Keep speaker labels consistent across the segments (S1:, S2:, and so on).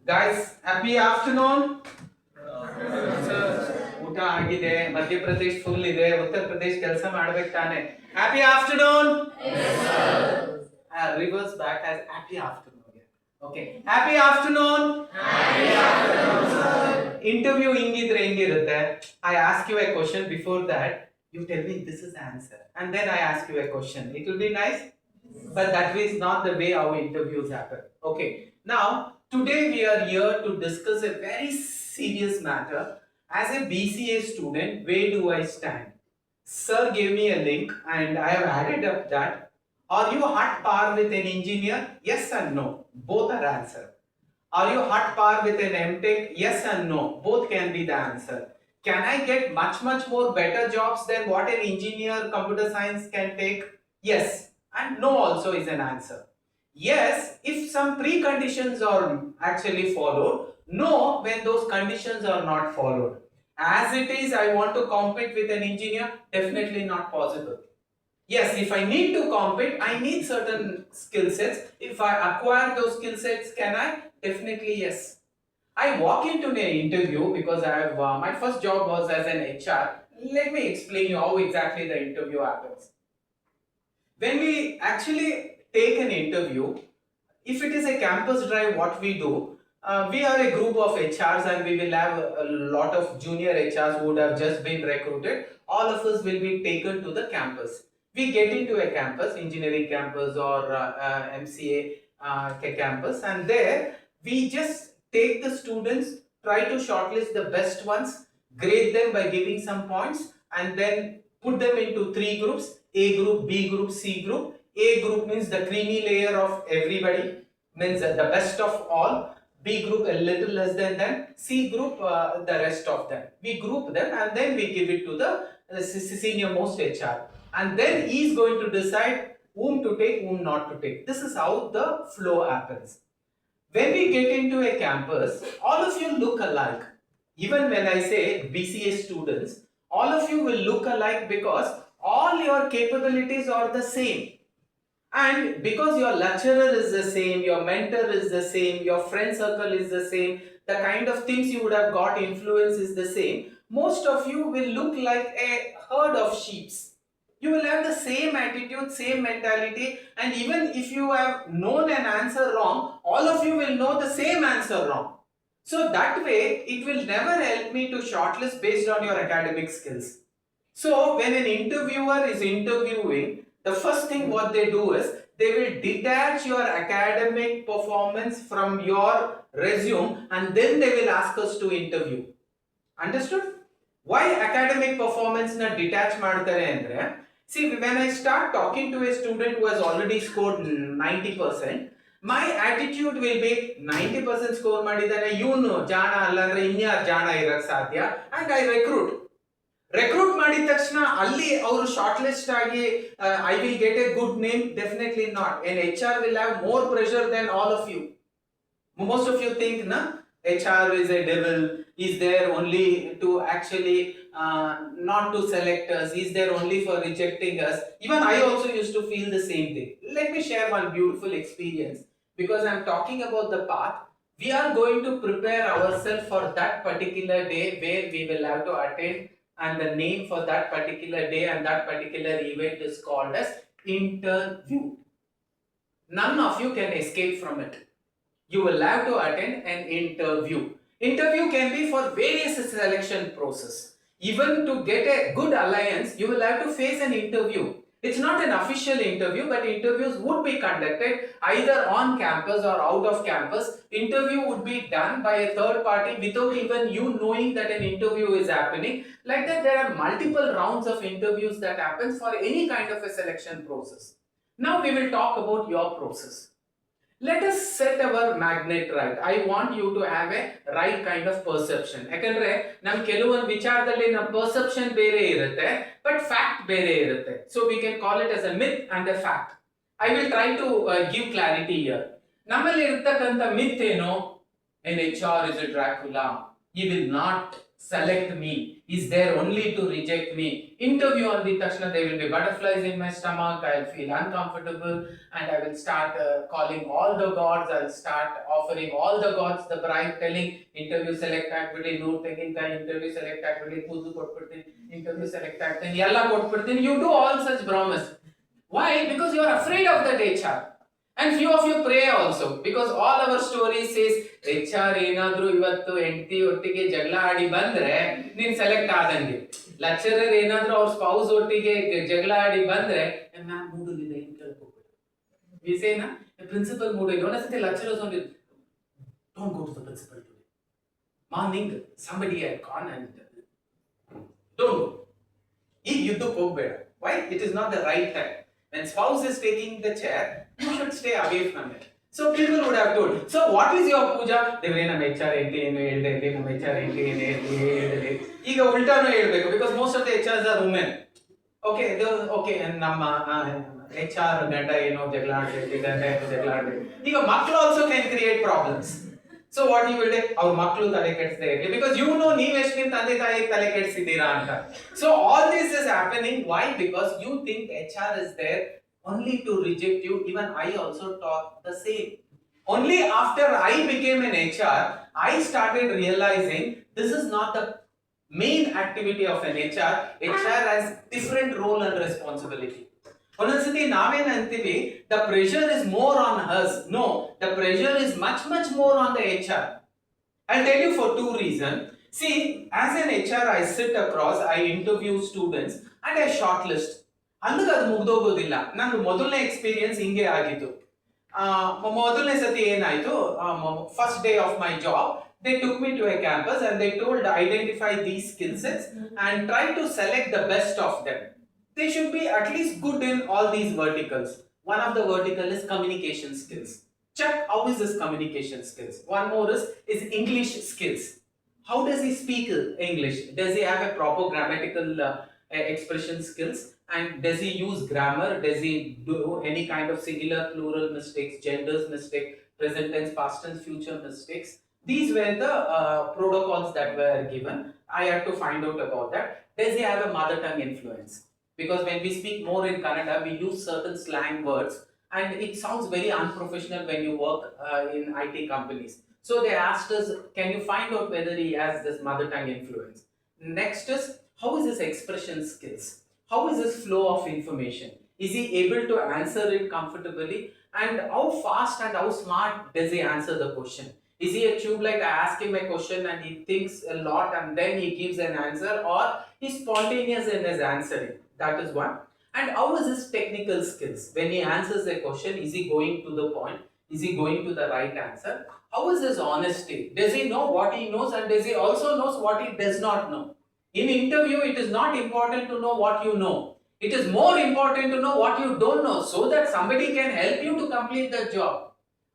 S1: Guys, happy afternoon. ಊಟ ಆಗಿದೆ, Madhya Pradesh full ಇದೆ, ಉತ್ತರ ಪ್ರದೇಶ್ ಕೆಲಸ ಮಾಡ್ಬೇಕು ತಾನೆ. Happy afternoon. Reverse back as happy afternoon. Okay, happy afternoon. Interview ಹಿಂಗಿದ್ರೆ ಹೆಂಗಿರುತ್ತೆ? I ask you a question, before that you tell me this is the answer, and then I ask you a question. It will be nice, but that is not the way our interviews happen. Okay, now today we are here to discuss a very serious matter. As a BCA student, where do I stand? Sir gave me a link and I have added up that. Are you at par with an engineer? Yes and no, both are answer. Are you at par with an MTech? Yes and no, both can be the answer. Can I get much more better jobs than what an engineer computer science can take? Yes, and no also is an answer. Yes, if some preconditions are actually followed. No, when those conditions are not followed. As it is, I want to compete with an engineer, definitely not possible. Yes, if I need to compete, I need certain skill sets. If I acquire those skill sets, can I? Definitely yes. I walk into an interview because I have my first job was as an HR. Let me explain you how exactly the interview happens. When we actually take an interview, if it is a campus drive, what we do, we are a group of HRs and we will have a lot of junior HRs who would have just been recruited. All of us will be taken to the campus. We get into a campus, engineering campus or MCA campus, and there we just take the students, try to shortlist the best ones, grade them by giving some points, and then put them into three groups: A group, B group, C group. A group means the creamy layer of everybody, means the best of all. B group a little less than them. C group the rest of them. We group them and then we give it to the senior most HR, and then he is going to decide whom to take, whom not to take. This is how the flow happens. When we get into a campus, all of you look alike. Even when I say BCA students, all of you will look alike because all your capabilities are the same. And because your lecturer is the same, your mentor is the same, your friend circle is the same, the kind of things you would have got influence is the same, most of you will look like a herd of sheep. You will have the same attitude, same mentality, and even if you have known an answer wrong, all of you will know the same answer wrong. So that way, it will never help me to shortlist based on your academic skills. So when an interviewer is interviewing, the first thing what they do is, they will detach your academic performance from your resume and then they will ask us to interview. Understood? Why academic performance na detach ಮಾಡ್ತಾರೆ ಅಂದ್ರೆ, see, when I start talking to a student who has already scored 90%, my attitude will be 90% score ಮಾಡಿದಾನೆ, ಇವನು ಜಾಣ ಅಲ್ಲ ಅಂದ್ರೆ ಇನ್ಯಾರು ಜಾಣ ಇರಕ್ಕೆ ಸಾಧ್ಯ, and I recruit ಮಾಡಿದ ತಕ್ಷಣ ಅಲ್ಲಿ ಅವರು ಶಾರ್ಟ್ ಲಿಸ್ಟ್ ಆಗಿ I will get a good name? Definitely not. An HR will have more pressure than all of you. Most of you think na HR is a devil, is there only to actually not to select us, is there only for rejecting us. Even I also used to feel the same thing. Let me share one beautiful experience, because I am talking about the path. We are going to prepare ourselves for that particular day where we will have to attend, and the name for that particular day and that particular event is called as interview. None of you can escape from it. You will have to attend an interview. Interview can be for various selection process. Even to get a good alliance, you will have to face an interview. It's not an official interview, but interviews would be conducted either on campus or out of campus. Interview would be done by a third party without even you knowing that an interview is happening. Like that, there are multiple rounds of interviews that happens for any kind of a selection process. Now we will talk about your process. Let us set our magnet right. I want you to have a right kind of perception. ಯಾಕಂದ್ರೆ ನಮ್ ಕೆಲವೊಂದು ವಿಚಾರದಲ್ಲಿ ನಮ್ಮ perception ಬೇರೆ ಇರುತ್ತೆ, but fact ಬೇರೆ ಇರುತ್ತೆ. So we can call it as a myth and a fact. I will try to give clarity here. ನಮ್ಮಲ್ಲಿ ಇರತಕ್ಕಂತ myth ಏನು? An HR is a Dracula. He will not select me, is there only to reject me. Interview on the tashna, there will be butterflies in my stomach, I'll feel uncomfortable, and I will start calling all the gods, I'll start offering all the gods the bribe, telling interview select ಆಗ್ಬಿಡಿ, note ತೆಗಿಂತ interview select ಆಗ್ಬಿಡಿ, ಕೂದು ಕೊಟ್ಬಿಡ್ತೀನಿ, interview select ಆಗ್ತೀನಿ, ಎಲ್ಲ ಕೊಟ್ಬಿಡ್ತೀನಿ. You do all such promise. Why? Because you are afraid of that HR. And few of you pray also, because all our stories says HR ಏನಾದ್ರೂ ಇವತ್ತು ಹೆಂಡತಿ ಒಟ್ಟಿಗೆ ಜಗಳ ಆಡಿ ಬಂದ್ರೆ ನೀನ್ ಸೆಲೆಕ್ಟ್ ಆದಂಗೆ, ಲೆಕ್ಚರರ್ ಏನಾದ್ರೂ ಅವ್ರ ಸ್ಪೌಸ್ ಒಟ್ಟಿಗೆ ಜಗಳ ಆಡಿ ಬಂದ್ರೆ ಮ್ಯಾಮ್ ಮೂಡಲ್ಲಿದೆ ಏನ್ ಕೇಳ್ಕೋಬೇಡಿ, ವಿಸೇನಾ ಪ್ರಿನ್ಸಿಪಲ್ ಮೂಡಲ್ಲಿ ಒಂದ್ಸತಿ ಲೆಕ್ಚರರ್ಸ್ ಒಂದು don't go to the principal today morning somebody had gone and don't go. ಈ ಯುದ್ಧಕ್ಕೆ ಹೋಗ್ಬೇಡ. Why? It is not the right time. When spouse is taking the chair, you should stay away from it. So people would have told, so what is your puja? Devre nam HR enti enu helde, nam HR enti enu helde. Iga ultanu helbeku, because most of the HRs are women. Okay, and namma HR ganda eno jagla aadide, ganda eno jagla aadide. Iga maklu also can create problems. So what he will do, our maklu tale kedside irli, because you know ನೀವು ಎಷ್ಟು ನಿಮ್ಮ ತಂದೆ ತಾಯಿ ತಲೆ ಕೆಡಿಸಿದ್ದೀರಾ ಅಂತ. So all this is happening. Why? Because you think HR is there only to reject you. Even I also taught the same. Only after I became an HR, I started realizing this is not the main activity of an HR. HR has different role and responsibility. ಒಂದೊಂದ್ಸತಿ ನಾವೇನ್ ಅಂತೀವಿ, the pressure is more on us. No, the pressure is much more on the HR. I'll tell you for two reasons. See, as an HR, I sit across, I interview students and I shortlist. ಅಲ್ಲಿಗೆ ಅದು ಮುಗ್ದೋಗೋದಿಲ್ಲ. ನಂದು ಮೊದಲನೇ experience ಹಿಂಗೆ ಆಗಿತ್ತು. ಮೊದಲನೇ ಸತಿ ಏನಾಯ್ತು, first day of my job, they took me to a campus and they told identify these skill sets and try to select the best of them. They should be at least good in all these verticals. One of the vertical is communication skills. Check how is his communication skills. One more is English skills. How does he speak English? Does he have a proper grammatical expression skills? And does he use grammar? Does he do any kind of singular, plural mistakes, genders mistake, present tense, past tense, future mistakes? These were the protocols that were given. I had to find out about that. Does he have a mother tongue influence? Because when we speak more in Kannada, we use certain slang words and it sounds very unprofessional when you work in IT companies. So they asked us, can you find out whether he has this mother tongue influence? Next is, how is his expression skills? How is his flow of information? Is he able to answer it comfortably? And how fast and how smart does he answer the question? Is he a tube light? I ask him a question and he thinks a lot and then he gives an answer, or he's spontaneous in his answering? That is one. And how is his technical skills? When he answers a question, is he going to the point? Is he going to the right answer? How is his honesty? Does he know what he knows and does he also knows what he does not know? In interview, it is not important to know what you know. It is more important to know what you don't know, so that somebody can help you to complete the job.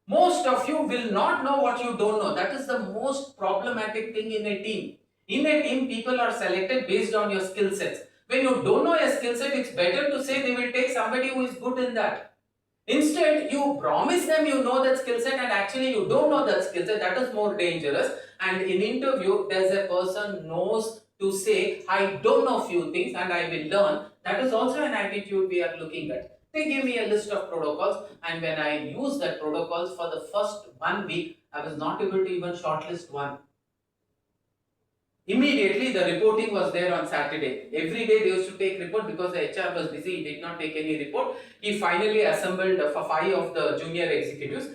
S1: Most of you will not know what you don't know. That is the most problematic thing in a team. In a team, people are selected based on your skill sets. When you don't know a skill set, it's better to say they will take somebody who is good in that. Instead, you promise them you know that skill set and actually you don't know that skill set. That is more dangerous. And in interview, there's a person knows to say, I don't know few things and I will learn. That is also an attitude we are looking at. They give me a list of protocols, and when I use that protocols for the first 1 week, I was not able to even shortlist one. Immediately the reporting was there on Saturday. Every day they used to take report because the HR was busy, he did not take any report. He finally assembled for 5 of the junior executives.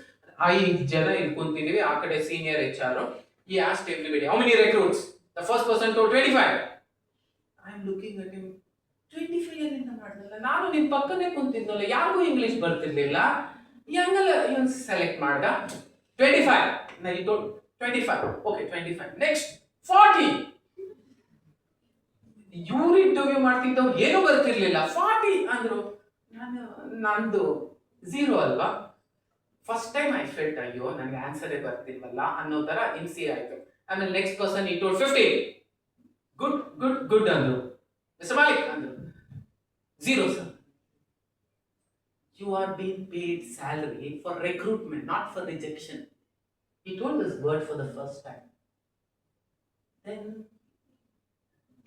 S1: I jana il kuntidive aa kade senior HR. He asked everybody, how many recruits? The first person told 25. I am looking at him, 25 ಎಲ್ಲಿಂದ ಮಾಡಿದ್ನಲ್ಲ, ನಾನು ನಿಮ್ಮ ಪಕ್ಕನೇ ಕುಂತಿದ್ನಲ್ಲ, ಯಾರಿಗೂ English ಬರ್ತಿರ್ಲಿಲ್ಲ, ಹೆಂಗಲ್ಲ ಇವನ್ select ಮಾಡ್ದ? 25. Now he told 25. Okay, 25. Next 40. ಇವ್ರು interview ಮಾಡ್ತಿದ್ದವ್ರು ಏನೂ ಬರ್ತಿರ್ಲಿಲ್ಲ, 40 ಅಂದ್ರು. ನಂದು 0 ಅಲ್ವಾ. ಫಸ್ಟ್ ಟೈಮ್ ಐ ಫೆಲ್ಟ್, ಅಯ್ಯೋ ನನಗೆ ಆನ್ಸರೇ ಬರ್ತಿಲ್ವಲ್ಲ ಅನ್ನೋ ತರ ಹಿಂಸೆ ಆಯ್ತು. ಆಮೇಲೆ ನೆಕ್ಸ್ಟ್ ಪರ್ಸನ್ ಈ ಟೋಲ್ಡ್ 15. ಗುಡ್ ಅಂದ್ರು. ಮಿಸ್ಟರ್ ಮಾಲಿಕ್ ಅಂದ್ರು. 0 sir. You are being paid salary for recruitment, not for rejection. He told this word for the first time. Then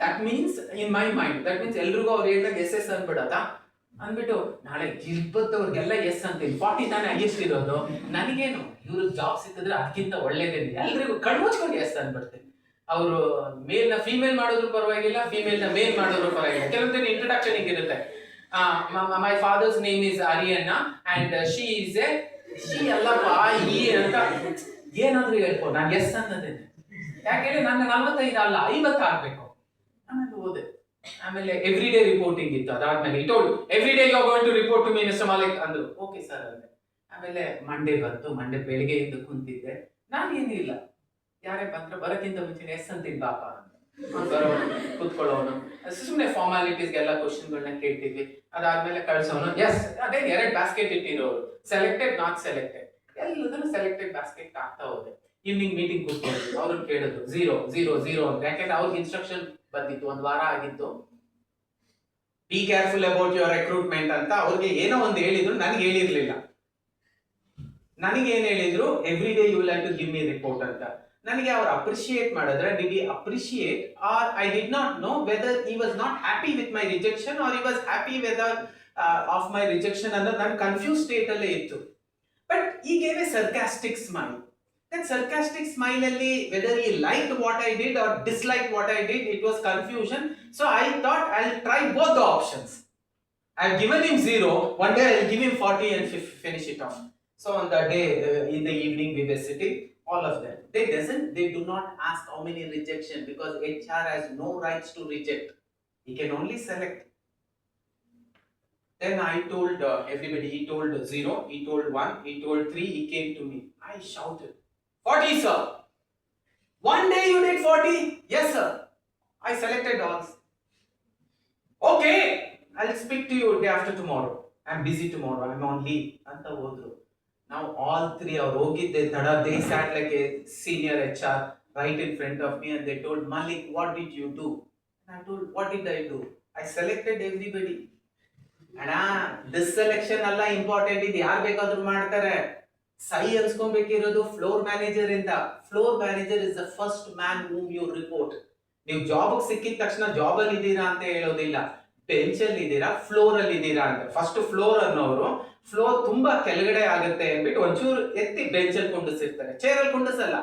S1: That means in my mind, that means ಎಲ್ರಿಗೂ ಅವ್ರು ಹೇಳಿದಾಗ S S ಅನ್ಬಿಡತ್ತ ಅಂದ್ಬಿಟ್ಟು ನಾಳೆ ಇಪ್ಪತ್ತವ್ರಿಗೆಲ್ಲ S ಅಂತೀನಿ 40 ತಾನೇ highest ಇರೋದು ನನಗೇನು ಇವ್ರಿಗೆ ಜಾಬ್ ಸಿಕ್ಕಿದ್ರೆ ಅದಕ್ಕಿಂತ ಒಳ್ಳೇದೇನಿ ಎಲ್ರಿಗೂ ಕಣ್ಮುಚ್ಕೊಂಡು ಎಸ್ ಅಂದ್ಬಿಡ್ತೀನಿ. ಅವರು ಮೇಲ್ ನ ಫೀಮೇಲ್ ಮಾಡೋದ್ರು ಪರವಾಗಿಲ್ಲ, ಫೀಮೇಲ್ ನ ಮೇಲ್ ಮಾಡೋದ್ರು ಪರವಾಗಿಲ್ಲ. ಕೆಲವೊಂದು ಇಂಟ್ರೊಡಕ್ಷನ್ ಹಿಂಗಿರುತ್ತೆ, ಮೈ ಫಾದರ್ಸ್ ನೇಮ್ ಇಸ್ ಆರ್ಯನ್ನ and she is a she ಅಲ್ಲಪ್ಪ ಈ ಅಂತ ಏನಾದ್ರೂ ಹೇಳ್ಕೊ ನಾನು ಎಸ್ ಅನ್ನೋದೇನೆ. ಯಾಕೆಂದ್ರೆ ನನ್ನ 45 ಅಲ್ಲ 50 ಆಗ್ಬೇಕು. ಆಮೇಲೆ ಹೋದೆ. ಆಮೇಲೆ ಎವ್ರಿ ಡೇ ರಿಪೋರ್ಟಿಂಗ್ ಇತ್ತು. ಅದಾದ್ಮೇಲೆ told every day you are going to report to me mister Malik ಅಂದ್ರು. ಓಕೆ ಸರ್ ಅಂದೆ. ಆಮೇಲೆ ಮಂಡೇ ಬಂತು. ಮಂಡೇ ಬೆಳಿಗ್ಗೆ ಎದ್ದು ಕುಂತಿದ್ದೆ. ನಾನೇನಿಲ್ಲ, ಯಾರೇ ಬಂದ್ರೆ ಬರೋಕ್ಕಿಂತ ಮುಂಚೆ ಎಸ್ ಅಂತೀನಿ ಬಾಪ ಅಂತ ಬರೋನು ಕೂತ್ಕೊಳ್ಳೋನು. ಸುಮ್ಮನೆ ಫಾರ್ಮಾಲಿಟೀಸ್ಗೆಲ್ಲ ಕ್ವಶನ್ಗಳನ್ನ ಕೇಳ್ತಿದ್ವಿ. ಅದಾದ್ಮೇಲೆ ಕಳ್ಸೋನು ಎಸ್. ಅದೇ 2 ಬ್ಯಾಸ್ಕೆಟ್ ಇಟ್ಟಿರೋರು, ಸೆಲೆಕ್ಟೆಡ್ ನಾಟ್ ಸೆಲೆಕ್ಟೆಡ್, ಎಲ್ಲದನ್ನು ಸೆಲೆಕ್ಟೆಡ್ ಬ್ಯಾಸ್ಕೆಟ್ ಆಗ್ತಾ ಹೋದೆ. ಈವ್ನಿಂಗ್ ಮೀಟಿಂಗ್ ಕೂತ್ಕೊಂಡಿದ್ರು. ಅವ್ರನ್ನ ಕೇಳಿದ್ರು 0 0 0 ಅಂತ. ಯಾಕೆಂದ್ರೆ ಅವ್ರಿಗೆ ಇನ್ಸ್ಟ್ರಕ್ಷನ್ ಬಂದಿತ್ತು, 1 ವಾರ ಆಗಿತ್ತು, be careful about your recruitment ಅಂತ. ಅವ್ರಿಗೆ ಏನೋ ಒಂದು ಹೇಳಿದ್ರು, ನನಗೆ ಹೇಳಿರ್ಲಿಲ್ಲ. ನನಗೆ ಏನ್ ಹೇಳಿದ್ರು, every day you will have to give me report ಅಂತ. ನನಗೆ ಅವ್ರು ಅಪ್ರಿಶಿಯೇಟ್ ಮಾಡಿದ್ರೆ did he appreciate or I did not know whether he was not happy with my rejection or he was happy whether of my rejection ಅನ್ನೋದು ನಾನು confuse state ಅಲ್ಲೇ ಇತ್ತು. But he gave a sarcastic smile. That sarcastic smile alli whether he liked what I did or disliked what I did, it was confusion. So I thought I'll try both the options. I've given him 0, one day I'll give him 40 and finish it off. So on the day in the evening we were sitting, all of them, they do not ask how many rejection, because HR has no rights to reject. He can only select. Then I told everybody, he told 0, he told 1, he told 3, he came to me. I shouted, 40 sir. One day you did 40? Yes sir. I selected all. Okay, I'll speak to you day after tomorrow. I'm busy tomorrow, I'm on leave. Anta hodru. Now all 3 are hogidde tada, they sat like a senior HR right in front of me and they told, Malik, what did you do? And I told, what did I do? I selected everybody. ಅಣ್ಣ this selection ಅಲ್ಲ important, ಇದು ಯಾರು ಬೇಕಾದ್ರೂ ಮಾಡ್ತಾರೆ. ಸೈ ಅನ್ಸ್ಕೊಬೇಕಿರೋದು floor manager ಇಂದ. Floor manager is the first man whom you report. ನೀವು ಜಾಬ್ ಸಿಕ್ಕಿದ ತಕ್ಷಣ ಜಾಬ್ ಅಲ್ಲಿ ಇದ್ದೀರಾ ಅಂತ ಹೇಳೋದಿಲ್ಲ, ಬೆಂಚ್ ಅಲ್ಲಿ ಇದ್ದೀರಾ, ಫ್ಲೋರ್ ಅಲ್ಲಿ ಇದ್ದೀರಾ ಅಂತ. ಫಸ್ಟ್ ಫ್ಲೋರ್ ಅನ್ನೋರು ಫ್ಲೋರ್ ತುಂಬಾ ಕೆಳಗಡೆ ಆಗುತ್ತೆ ಅಂದ್ಬಿಟ್ಟು ಒಂಚೂರು ಎತ್ತಿ ಬೆಂಚ್ ಅಲ್ಲಿ ಕುಂಡಿಸಿರ್ತಾರೆ. ಚೇರ್ ಅಲ್ಲಿ ಕುಂಡಿಸಲ್ಲ,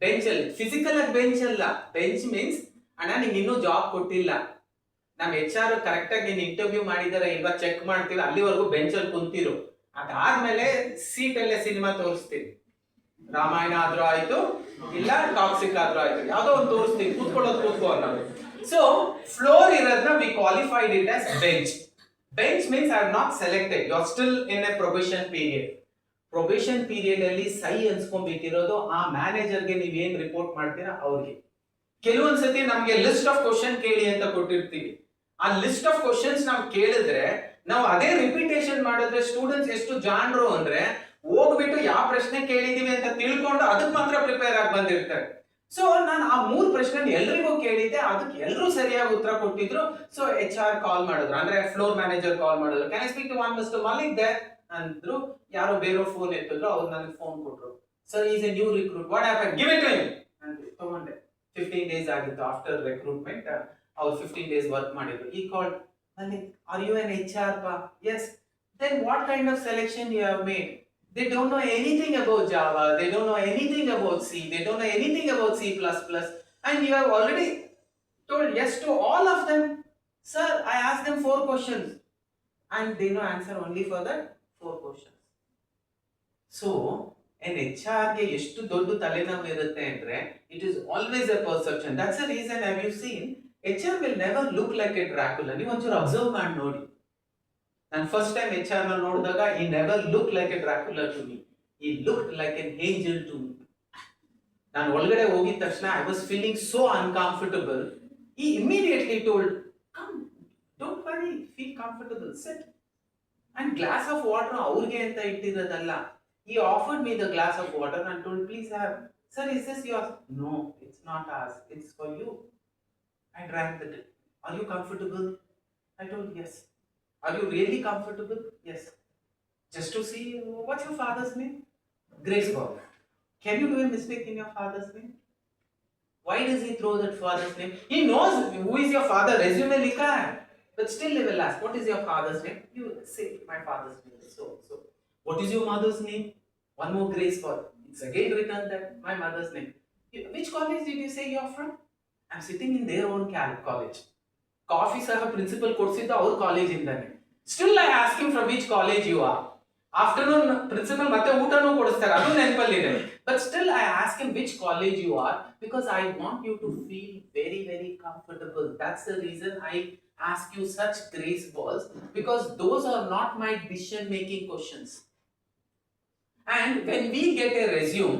S1: ಬೆಂಚ್ ಅಲ್ಲಿ. ಫಿಸಿಕಲ್ ಆಗಿ ಬೆಂಚ್ ಅಲ್ಲ. ಬೆಂಚ್ ಮೀನ್ಸ್ ಅಣ್ಣ ನಿಂಗೆ ಇನ್ನೂ ಜಾಬ್ ಕೊಟ್ಟಿಲ್ಲ, ನಮ್ HR ಕರೆಕ್ಟ್ ಆಗಿ ನೀನ್ ಇಂಟರ್ವ್ಯೂ ಮಾಡಿದಾರೆ ಇಲ್ವಾ ಚೆಕ್ ಮಾಡ್ತೀವಿ, ಅಲ್ಲಿವರೆಗೂ ಬೆಂಚ್ ಅಲ್ಲಿ ಕುಂತಿರು. ಅದಾದ್ಮೇಲೆ ಸೀಟ್ ಅಲ್ಲೇ ಸಿನಿಮಾ ತೋರಿಸ್ತೀವಿ. ರಾಮಾಯಣ ಆದ್ರೂ ಆಯ್ತು, ಇಲ್ಲ ಟಾಕ್ಸಿಕ್ ಆದ್ರೂ ಆಯ್ತು, ಯಾವ್ದೋ ಒಂದು ತೋರಿಸ್ತೀವಿ, ಕೂತ್ಕೋ ಅನ್ನೋದು. ಸೊ ಫ್ಲೋರ್ ಇರೋದ್ನ we qualified it as bench. Bench means I have not selected, you are still in a probation period. Probation period ಅಲ್ಲಿ ಸೈ ಅನ್ಸ್ಕೊಂಡ್ಬಿಟ್ಟಿರೋದು ಆ ಮ್ಯಾನೇಜರ್ಗೆ ನೀವೇನ್ ರಿಪೋರ್ಟ್ ಮಾಡ್ತೀರಾ ಅವ್ರಿಗೆ. ಕೆಲವೊಂದ್ಸತಿ ನಮ್ಗೆ ಲಿಸ್ಟ್ ಆಫ್ ಕ್ವಶನ್ ಕೇಳಿ ಅಂತ ಕೊಟ್ಟಿರ್ತೀವಿ. ಆ ಲಿಸ್ಟ್ ಆಫ್ ಕ್ವಶನ್ಸ್ ನಾವು ಕೇಳಿದ್ರೆ ನಾವು ಅದೇ ರಿಪಿಟೇಷನ್ ಮಾಡಿದ್ರೆ ಸ್ಟೂಡೆಂಟ್ಸ್ ಎಷ್ಟು ಜಾಣರು ಅಂದ್ರೆ ಹೋಗ್ಬಿಟ್ಟು ಯಾವ ಪ್ರಶ್ನೆ ಕೇಳಿದೀವಿ ಅಂತ ತಿಳ್ಕೊಂಡು ಅದಕ್ಕೆ ಮಾತ್ರ ಪ್ರಿಪೇರ್ ಆಗಿ ಬಂದಿರ್ತಾರೆ. ಸೊ ನಾನು ಆ 3 ಪ್ರಶ್ನೆ ಎಲ್ರಿಗೂ ಕೇಳಿದ್ದೆ, ಅದಕ್ಕೆ ಎಲ್ಲರೂ ಸರಿಯಾಗಿ ಉತ್ತರ ಕೊಟ್ಟಿದ್ರು. ಸೊ HR ಕಾಲ್ ಮಾಡಿದ್ರು, ಅಂದ್ರೆ ಫ್ಲೋರ್ ಮ್ಯಾನೇಜರ್ ಕಾಲ್ ಮಾಡಿದ್ರು, can I speak to one mister Malik there ಅಂದ್ರು. ಯಾರೋ ಬೇರೆ ಫೋನ್ ಎತ್ತಿದ್ರು, ಅವ್ರು ನನಗೆ ಫೋನ್ ಕೊಟ್ರು. Sir is a new recruit, what happen, give it to him ಅಂತ ತಗೊಂಡೆ. 15 days ಆಗಿತ್ತು ಆಫ್ಟರ್ ರಿಕ್ರೂಟ್ಮೆಂಟ್. ಅವ್ರು 15 days ವರ್ಕ್ ಮಾಡಿದ್ರು. ಈ ಕಾಲ್, Malik, are you an HR pa? Yes. Then what kind of selection you have made? They don't know anything about Java, they don't know anything about C, they don't know anything about C++, and you have already told yes to all of them. Sir, I asked them 4 questions and they know answer only for that 4 questions. So an HR ಗೆ ಎಷ್ಟು ದೊಡ್ಡ ತಲೆನೋವು ಇರುತ್ತೆ ಅಂದ್ರೆ it is always a perception. That's the reason, have you seen, HR will never look like a Dracula. ನೀವು ಒಂಚೂರು observe ಮಾಡಿ ನೋಡಿ. ನಾನು ಫಸ್ಟ್ ಟೈಮ್ HR ನ ನೋಡಿದಾಗ he never looked like a Dracula to me. He looked like an angel to me. ನಾನು ಒಳಗಡೆ ಹೋಗಿದ ತಕ್ಷಣ I was feeling so uncomfortable. He immediately told, come, don't worry, feel comfortable, sit. And glass of water ಅವ್ರಿಗೆ ಅಂತ ಇಟ್ಟಿರೋದಲ್ಲ. He offered me the glass of water and told, please have. Sir, is this yours? No, it's not ours, it's for you. I drank it. Are you comfortable? I told yes. Are you really comfortable? Yes. Just to see, what's your father's name? Grace Bob. Can you do a mistake in your father's name? Why does he throw that father's name? He knows who is your father. Resume likha hai. But still they will ask, what is your father's name? You say, my father's name is so. What is your mother's name? One more grace for. It's again written that my mother's name. Which college did you say you're from? I'm sitting in their own college. Coffee sir principal ಕೊಡ್ಸಿದ್ದ ಅವ್ರ college ಇಂದಾನೆ. Still I ask him from which college you are. Afternoon principal ಮತ್ತೆ ಊಟನೂ ಕೊಡಿಸ್ತಾರೆ, ಅದು ನೆನಪಲ್ಲಿದೆ. But still I ask him which college you are because I want you to feel very very comfortable. That's the reason I ask you such grace balls, because those are not my decision making questions. And when we get a resume,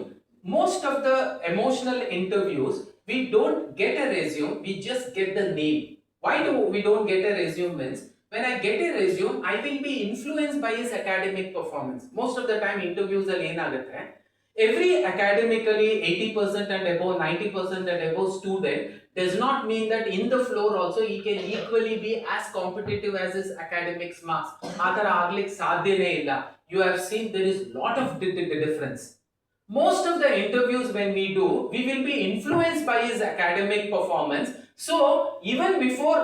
S1: most of the emotional interviews, we don't get a resume, we just get the name. Why do we don't get a resume means, when I get a resume, I will be influenced by his academic performance. Most of the time interviews are ಏನಾಗುತ್ತೆ, every academically 80% and above, 90% and above student does not mean that in the floor also he can equally be as competitive as his academics marks. ಆ ಥರ ಆಗ್ಲಿಕ್ಕೆ ಸಾಧ್ಯನೇ ಇಲ್ಲ. You have seen there is lot of difference. Most of the interviews when we do, we will be influenced by his academic performance. So even before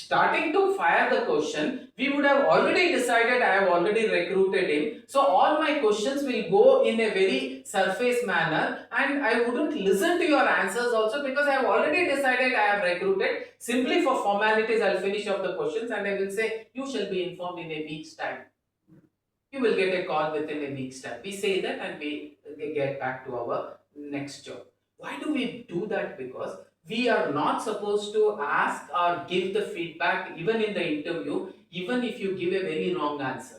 S1: starting to fire the question, we would have already decided I have already recruited him. So all my questions will go in a very surface manner, and I wouldn't listen to your answers also because I have already decided I have recruited. Simply for formalities, I'll finish off the questions and I will say, you shall be informed in a week's time. You will get a call within a week's time. We say that and we get back to our next job. Why do we do that? Because we are not supposed to ask or give the feedback even in the interview, even if you give a very wrong answer.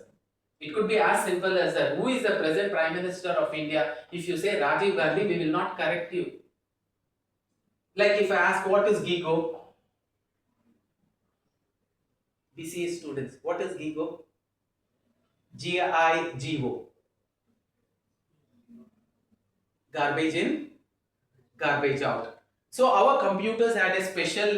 S1: It could be as simple as that. Who is the present Prime Minister of India? If you say Rajiv Gandhi, we will not correct you. Like if I ask, what is GIGO? BCA students, what is GIGO? GIGO. Garbage in, garbage out. So our computers had a special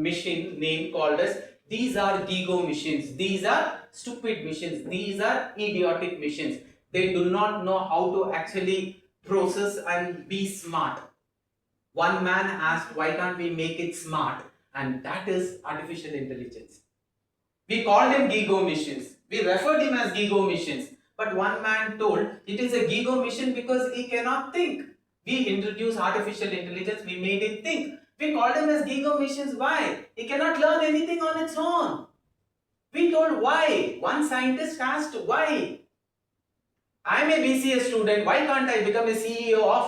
S1: machine name called as, these are GIGO machines. These are stupid machines. These are idiotic machines. They do not know how to actually process and be smart. One man asked, why can't we make it smart? And that is artificial intelligence. We called him GIGO machines. We referred him as GIGO machines. But one man told, it is a GIGO machine because he cannot think. We introduced artificial intelligence, we made it think. We called him as GIGO machines. Why? He cannot learn anything on its own. We told why. One scientist asked why. I am a BCA student, why can't I become a CEO of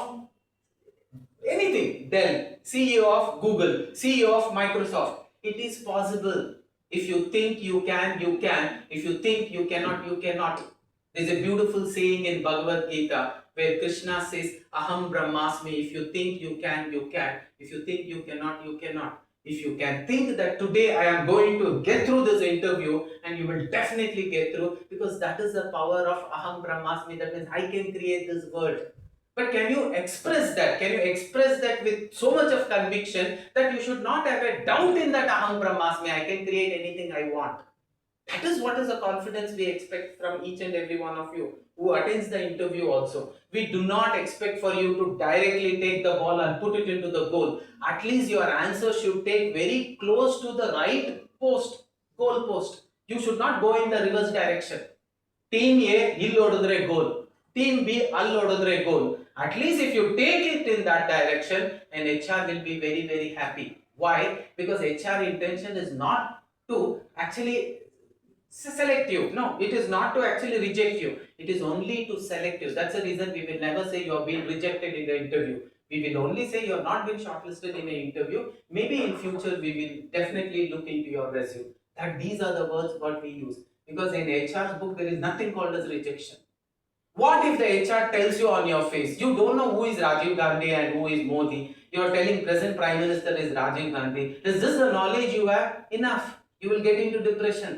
S1: anything? Dell, CEO of Google, CEO of Microsoft. It is possible. If you think you can, you can. If you think you cannot, you cannot. There is a beautiful saying in Bhagavad Gita where Krishna says, Aham Brahmasmi. If you think you can, you can. If you think you cannot, you cannot. If you can think that today I am going to get through this interview, and you will definitely get through, because that is the power of Aham Brahmasmi. That means I can create this world. But can you express that? Can you express that with so much of conviction that you should not have a doubt in that Aham Brahmasmi, I can create anything I want? That is what is the confidence we expect from each and every one of you who attends the interview also. We do not expect for you to directly take the ball and put it into the goal. At least your answer should take very close to the right goal post. You should not go in the reverse direction. Team A, ಇಲ್ಲಿ ಹೊಡೆದ್ರೆ goal. Team B, ಅಲ್ಲಿ ಹೊಡೆದ್ರೆ goal. At least if you take it in that direction, an HR will be very, very happy. Why? Because HR intention is not to actually select you. No, it is not to actually reject you. It is only to select you. That's the reason we will never say you have been rejected in the interview. We will only say you have not been shortlisted in an interview. Maybe in future we will definitely look into your resume. That these are the words what we use. Because in HR's book there is nothing called as rejection. What if the HR tells you on your face, you don't know who is Rajiv Gandhi and who is Modi. You are telling present Prime Minister is Rajiv Gandhi. Is this the knowledge you have? Enough. You will get into depression.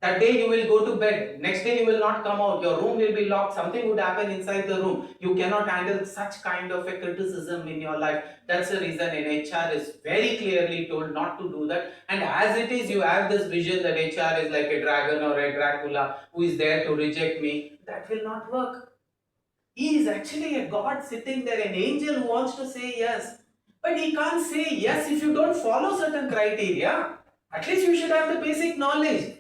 S1: That day you will go to bed. Next day you will not come out. Your room will be locked. Something would happen inside the room. You cannot handle such kind of a criticism in your life. That's the reason an HR is very clearly told not to do that. And as it is, you have this vision that HR is like a dragon or a Dracula who is there to reject me. That will not work. He is actually a God sitting there, an angel who wants to say yes. But he can't say yes if you don't follow certain criteria. At least you should have the basic knowledge.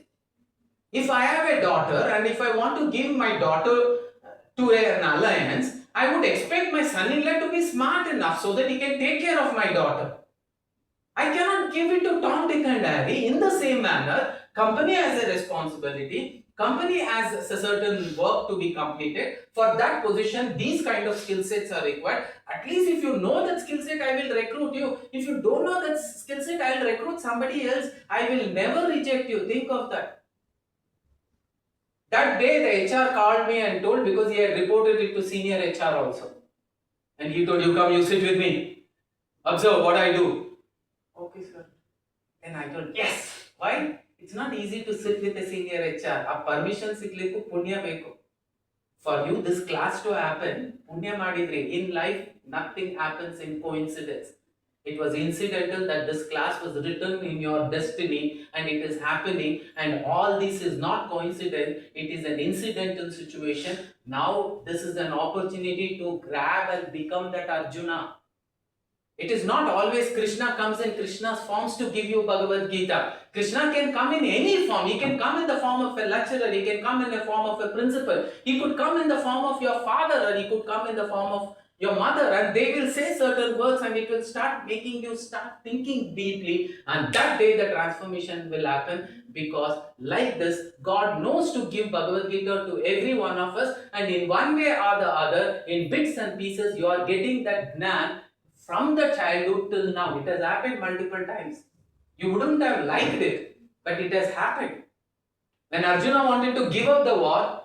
S1: If I have a daughter and if I want to give my daughter to an alliance, I would expect my son-in-law to be smart enough so that he can take care of my daughter. I cannot give it to Tom, Dick and Harry. In the same manner, company has a responsibility. Company has a certain work to be completed. For that position, these kind of skill sets are required. At least if you know that skill set, I will recruit you. If you don't know that skill set, I will recruit somebody else. I will never reject you. Think of that. That day, the HR called me and told, because he had reported it to senior HR also. And he told, you come, you sit with me. Observe what I do. Okay, sir. Then I told, yes. Why? It's not easy to sit with a senior HR. A permission sikliku punya beku. For you, this class to happen, punya madidre. In life, nothing happens in coincidence. It was incidental that this class was written in your destiny and it is happening, and all this is not coincidence, it is an incidental situation. Now this is an opportunity to grab and become that Arjuna. It is not always Krishna comes in Krishna's forms to give you Bhagavad Gita. Krishna can come in any form. He can come in the form of a lecturer. He can come in the form of a principal. He could come in the form of your father, or he could come in the form of your mother, and they will say certain words and it will start making you start thinking deeply, and that day the transformation will happen, because like this, God knows to give Bhagavad Gita to every one of us, and in one way or the other, in bits and pieces, you are getting that Gnan from the childhood till now. It has happened multiple times. You wouldn't have liked it, but it has happened. When Arjuna wanted to give up the war,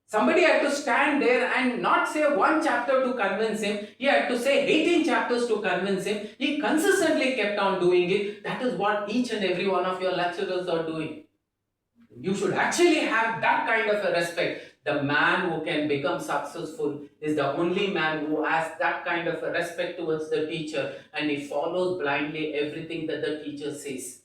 S1: somebody had to stand there and not say one chapter to convince him. He had to say 18 chapters to convince him. He consistently kept on doing it. That is what each and every one of your lecturers are doing. You should actually have that kind of a respect. The man who can become successful is the only man who has that kind of a respect towards the teacher, and he follows blindly everything that the teacher says.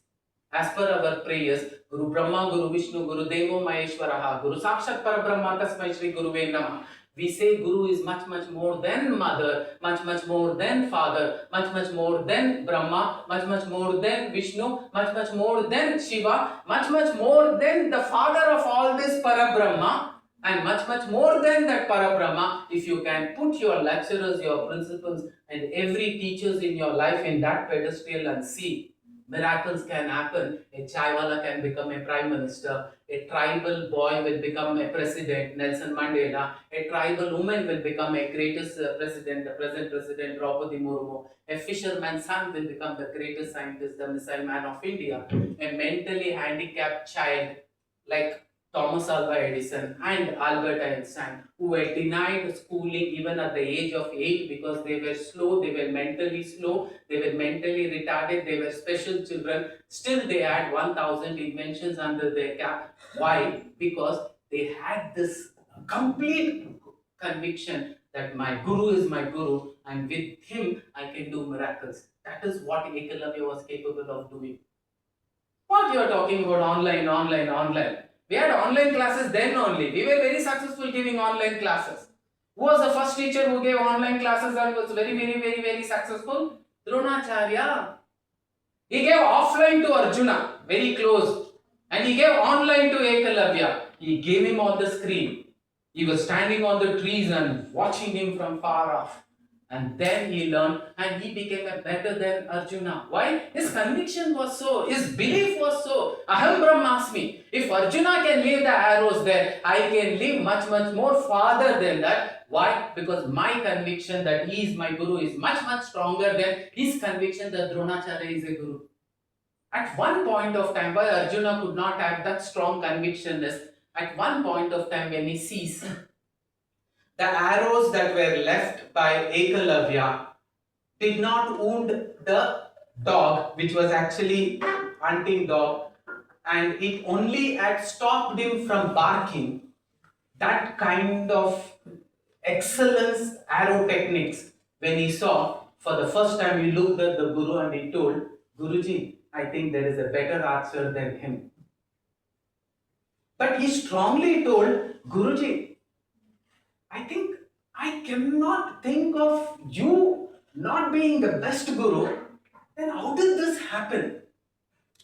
S1: As per our prayers, Guru Brahma, Guru Vishnu, Guru Devo Maheshwaraha, Guru Sakshat Parabrahma Tasmai Shri Guruve Namah. We say Guru is much more than mother, much more than father, much more than Brahma, much more than Vishnu, much more than Shiva, much more than the father of all this Parabrahma, and much more than that Parabrahma. If you can put your lecturers, your principals, and every teachers in your life in that pedestal and see, miracles can happen. A chaiwala can become a prime minister. A tribal boy will become a president, Nelson Mandela. A tribal woman will become a greatest president, the present president, Draupadi Murmu. A fisherman's son will become the greatest scientist, the missile man of India. A mentally handicapped child like Thomas Alva Edison and Albert Einstein, who were denied schooling even at the age of 8 because they were slow, they were mentally slow, they were mentally retarded, they were special children. Still, they had 1,000 inventions under their cap. Why? Because they had this complete conviction that my guru is my guru, and with him I can do miracles. That is what Ekalavya was capable of doing. What you are talking about online? We had online classes then only. We were very successful giving online classes. Who was the first teacher who gave online classes and was very successful? Dronacharya. He gave offline to Arjuna, very close. And he gave online to Ekalavya. He gave him on the screen. He was standing on the trees and watching him from far off. And then he learned and he became a better than Arjuna. Why? His conviction was so, his belief was so. Aham Brahmasmi. If Arjuna can leave the arrows there, I can live much more farther than that. Why? Because my conviction that he is my guru is much stronger than his conviction that Dronacharya is a guru. At one point of time, why Arjuna could not have that strong conviction is, at one point of time when he sees the arrows that were left by Ekalavya did not wound the dog, which was actually hunting dog, and it only had stopped him from barking. That kind of excellence arrow techniques, when he saw, for the first time he looked at the guru and he told, Guruji, I think there is a better archer than him. But he strongly told, Guruji, I think I cannot think of you not being the best guru, then how did this happen?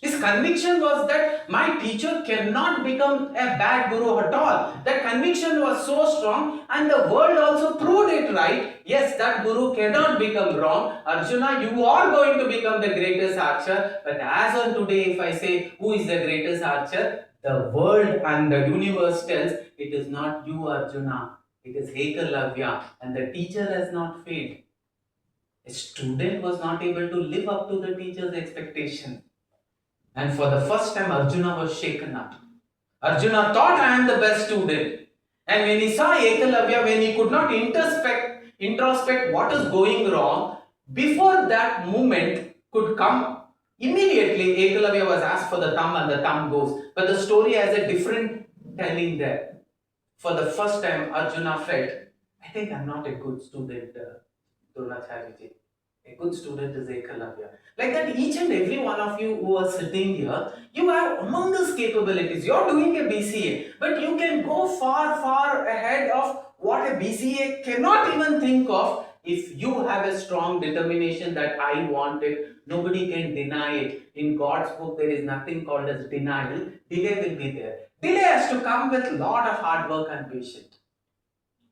S1: His conviction was that my teacher cannot become a bad guru at all. That conviction was so strong, and the world also proved it right. Yes, that guru cannot become wrong. Arjuna, you are going to become the greatest archer. But as on today, if I say who is the greatest archer, the world and the universe tells it is not you, Arjuna. It is Ekalavya, and the teacher has not failed. A student was not able to live up to the teacher's expectation. And for the first time, Arjuna was shaken up. Arjuna thought, I am the best student. And when he saw Ekalavya, when he could not introspect what is going wrong, before that moment could come, immediately Ekalavya was asked for the thumb and the thumb goes. But the story has a different telling there. For the first time, Arjuna felt, I think I'm not a good student, Dronacharya. A good student is Ekalavya. Like that, each and every one of you who are sitting here, you have humongous capabilities. You're doing a BCA, but you can go far, far ahead of what a BCA cannot even think of if you have a strong determination that I want it. Nobody can deny it. In God's book, there is nothing called as denial. Delay will be there. Delay has to come with a lot of hard work and patience.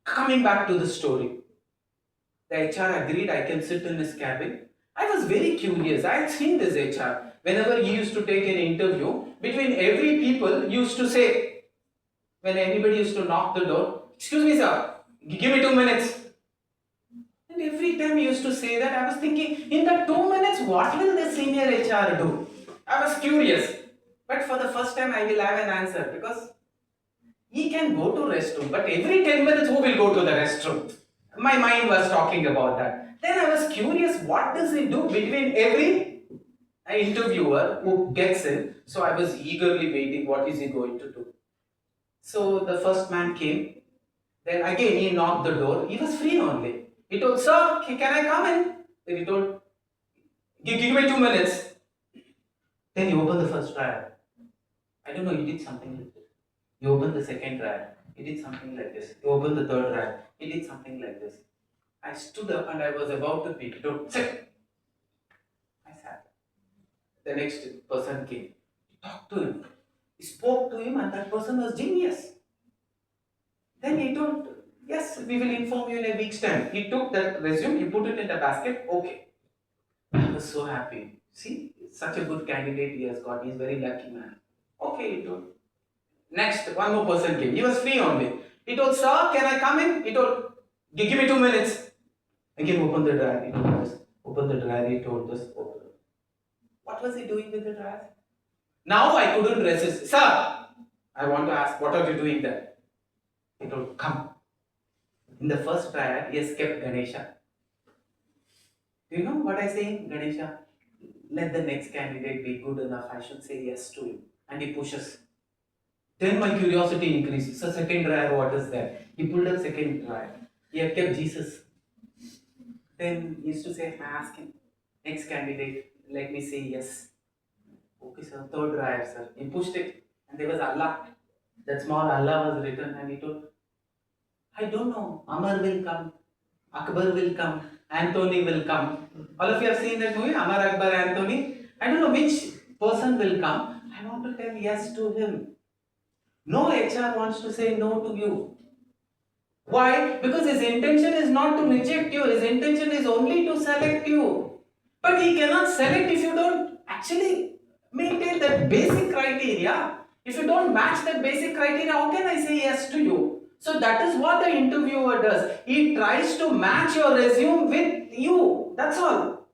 S1: Coming back to the story. The HR agreed I can sit in his cabin. I was very curious. I had seen this HR. Whenever he used to take an interview, between every people used to say, when anybody used to knock the door, excuse me sir, give me 2 minutes. And every time he used to say that, I was thinking, in that 2 minutes, what will the senior HR do? I was curious. But for the first time, I will have an answer because he can go to restroom. But every 10 minutes, who will go to the restroom? My mind was talking about that. Then I was curious, what does he do between every interviewer who gets in? So I was eagerly waiting, what is he going to do? So the first man came. Then again he knocked the door. He was free only. He told, sir, can I come in? Then he told, give me 2 minutes. Then he opened the first drawer. I don't know, he did something like this. He opened the second drawer. He did something like this. He opened the third drawer. He did something like this. I stood up and I was about to pick it up. Sit. I sat. The next person came. He talked to him. He spoke to him and that person was genius. Then he told, yes, we will inform you in a week's time. He took that resume, he put it in the basket. Okay. I was so happy. See, such a good candidate he has got. He's a very lucky man. Okay, he told. Next, one more person came. He was free only. He told, sir, can I come in? He told, give me 2 minutes. Again, open the drawer. He told this. Open the drawer. He told this. Open. What was he doing with the drawer? Now I couldn't resist. Sir, I want to ask, what are you doing there? He told, come. In the first drawer, he has kept Ganesha. Do you know what I say in Ganesha? Let the next candidate be good enough. I should say yes to him. And he pushes. Then my curiosity increases. So second drawer, what is there? He pulled up second drawer. He had kept Jesus. Then he used to say, ask him, next candidate, let me say yes. Okay sir, third drawer sir. He pushed it and there was Allah. That small Allah was written and he told, I don't know, Amar will come, Akbar will come, Anthony will come. All of you have seen that movie, Amar, Akbar, Anthony? I don't know which person will come. I want to tell yes to him. No HR wants to say no to you. Why? Because his intention is not to reject you. His intention is only to select you. But he cannot select if you don't actually maintain that basic criteria. If you don't match that basic criteria, how can I say yes to you? So that is what the interviewer does. He tries to match your resume with you. That's all.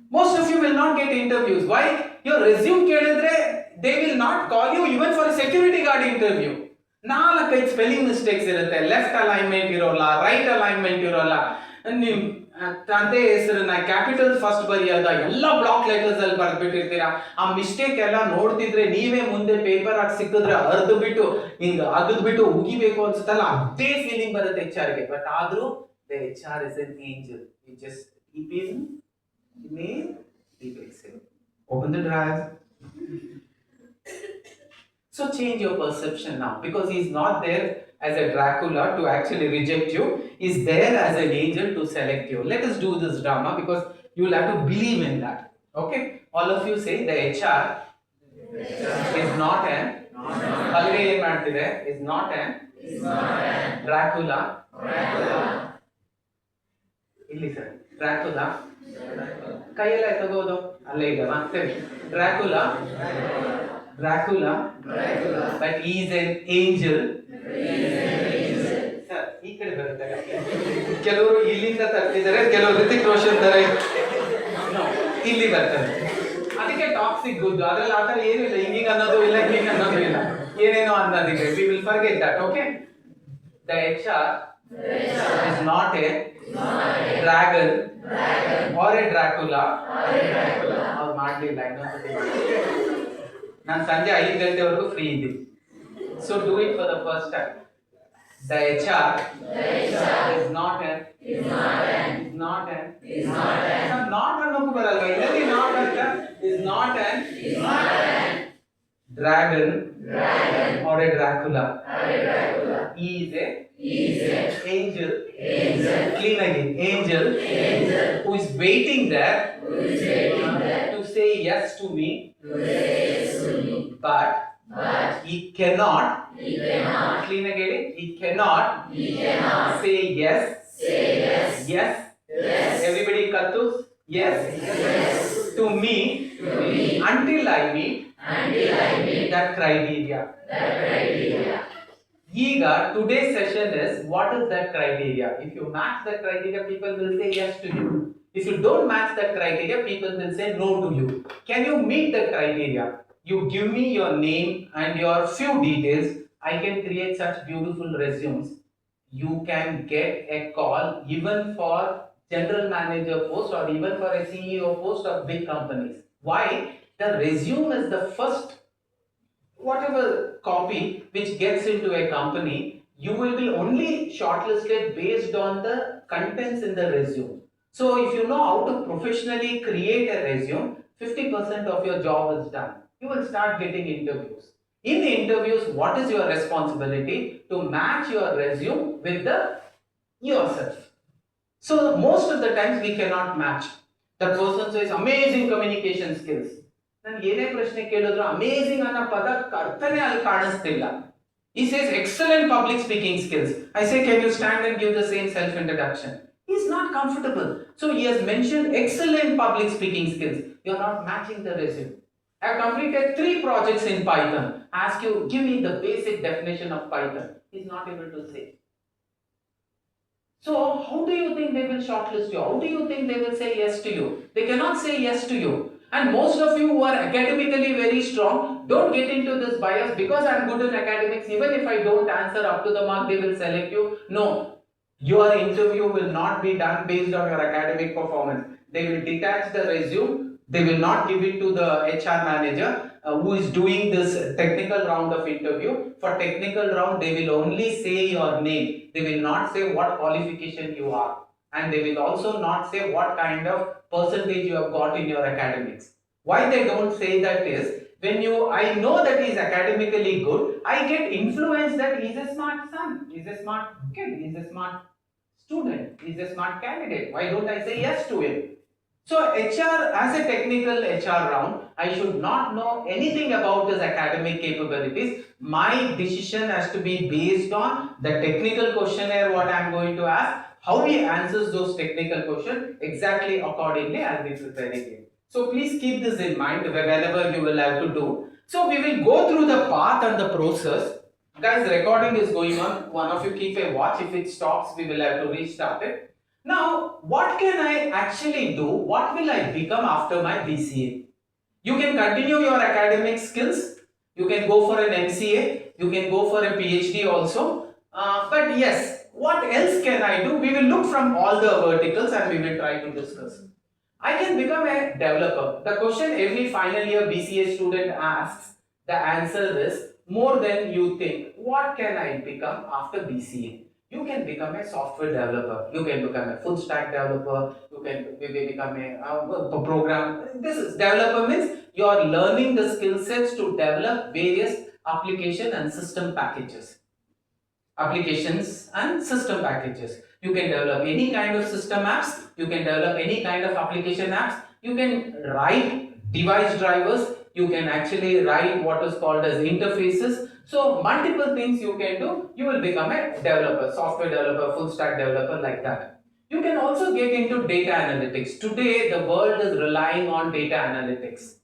S1: Most of you will not get interviews. Why? Your resume kelidre, they will not call you even for a security guard interview. ನಾಲ್ಕೈದು spelling mistakes ಇರುತ್ತೆ. Left alignment ಇರೋಲ್ಲ, right alignment ಇರೋಲ್ಲ, ನಿಮ್ಮ ತಂದೆ ಹೆಸರನ್ನ capital first ಬರೆಯೋದ ಎಲ್ಲ block letters ಅಲ್ಲಿ ಬರ್ಬಿಟ್ಟಿರ್ತೀರಾ. ಆ ಮಿಸ್ಟೇಕ್ ಎಲ್ಲ ನೋಡ್ತಿದ್ರೆ ನೀವೇ ಮುಂದೆ ಪೇಪರ್ ಆಗಿ ಸಿಕ್ಕಿದ್ರೆ ಅರ್ದು ಬಿಟ್ಟು ಹಿಂಗ ಅಗದ್ಬಿಟ್ಟು ಉಗಿಬೇಕು ಅನ್ಸುತ್ತಲ್ಲ, ಅದೇ ಫೀಲಿಂಗ್ ಬರುತ್ತೆ HR ಗೆ. ಬಟ್ ಆದ್ರೂ the HR is an angel. You just keep in email, keep Excel. Open the drawer. So change your perception now, because he is not there as a Dracula to actually reject you, is there as an angel to select you. Let us do this drama because you will have to believe in that. Okay? All of you say the HR is not an is not an Dracula. ಇಲ್ಲಿ sir Dracula ಕೈಯೆಲ್ಲ ತಗೋದು ಅಲ್ಲೇ ಇದೆ ಸರಿ Dracula but is an angel sir ಈ ಕಡೆ ಬರುತ್ತೆ ಕೆಲವರು ಇಲ್ಲಿಂದ ತರ್ತಿದ್ದಾರೆ ಕೆಲವರು ಋತಿಕ್ ರೋಷನ್ ತರ ಇಲ್ಲಿ ಬರ್ತಾರೆ ಅದಕ್ಕೆ ಟಾಕ್ಸಿಕ್ ಗುಡ್ ಅದ್ರಲ್ಲಿ ಆತರ ಏನಿಲ್ಲ ಹಿಂಗ ಅನ್ನೋದು ಇಲ್ಲ ಹಿಂಗ ಅನ್ನೋದು ಇಲ್ಲ ಏನೇನೋ ಅನ್ನೋದಿದೆ we will forget that okay the HR is not a dragon or a Dracula ಅವ್ರು ಮಾಡಲಿಲ್ಲ ಇನ್ನೊಂದ್ಸತಿ ನಾನು ಸಂಜೆ 5 ಗಂಟೆವರೆಗೂ ಫ್ರೀ ಇದ್ದೀನಿ so do it for the first time the HR is not ಅನ್ನೋಕ್ಕೂ ಬರಲ್ವಾ ಇಲ್ಲಿ ನಾಟ್ ಅಂತ is not an dragon or a Dracula. He is a angel. Clean again. Angel who is waiting there to say yes to me. But he cannot. Clean again. He cannot say yes. Yes. Everybody katus. Yes. To me until I meet that criteria. Ega, today's session is what is that criteria? If you match that criteria, people will say yes to you. If you don't match that criteria, people will say no to you. Can you meet the criteria? You give me your name and your few details. I can create such beautiful resumes. You can get a call even for general manager post or even for a CEO post of big companies. Why? The resume is the first whatever copy which gets into a company. You will be only shortlisted based on the contents in the resume. So if you know how to professionally create a resume, 50% of your job is done. You will start getting interviews. In the interviews, what is your responsibility? To match your resume with the yourself. So most of the times we cannot match. The person says amazing communication skills. ನನಗೆ ಏನೇ ಪ್ರಶ್ನೆ ಕೇಳಿದ್ರು amazing ಅನ್ನೋ ಪದ ಅರ್ಥನೇ ಅಲ್ಲಿ ಕಾಣಿಸ್ತಿಲ್ಲ. He says excellent public speaking skills. I say can you stand and give the same self introduction? He is not comfortable. So he has mentioned excellent public speaking skills. You are not matching the resume. I have completed 3 projects in Python. Ask you give me the basic definition of Python. He is not able to say. So how do you think they will shortlist you? How do you think they will say yes to you? They cannot say yes to you. And most of you who are academically very strong, don't get into this bias because I am good in academics. Even if I don't answer up to the mark, they will select you. No, your interview will not be done based on your academic performance. They will detach the resume. They will not give it to the HR manager who is doing this technical round of interview. For technical round, they will only say your name. They will not say what qualification you are. And they will also not say what kind of percentage you have got in your academics. Why they don't say that is, when I know that he is academically good, I get influenced that he is a smart son, he is a smart kid, he is a smart student, he is a smart candidate. Why don't I say yes to him? So HR, as a technical HR round, I should not know anything about his academic capabilities. My decision has to be based on the technical questionnaire what I am going to ask. How he answers those technical questions, exactly accordingly I will be preparing him. So please keep this in mind whenever you will have to do. So we will go through the path and the process. Guys, recording is going on. One of you keep a watch. If it stops, we will have to restart it. Now, what can I actually do? What will I become after my BCA? You can continue your academic skills. You can go for an MCA. You can go for a PhD also. But yes, what else can I do? We will look from all the verticals and we will try to discuss. I can become a developer. The question every final year BCA student asks, the answer is more than you think. What can I become after BCA? You can become a software developer. You can become a full stack developer. You can become a program. This is developer means you are learning the skill sets to develop various application and system packages. applications and system packages. You can develop any kind of system apps, you can develop any kind of application apps, you can write device drivers, you can actually write what is called as interfaces. So multiple things you can do, you will become a developer, software developer, full stack developer, like that. You can also get into data analytics. Today the world is relying on data analytics.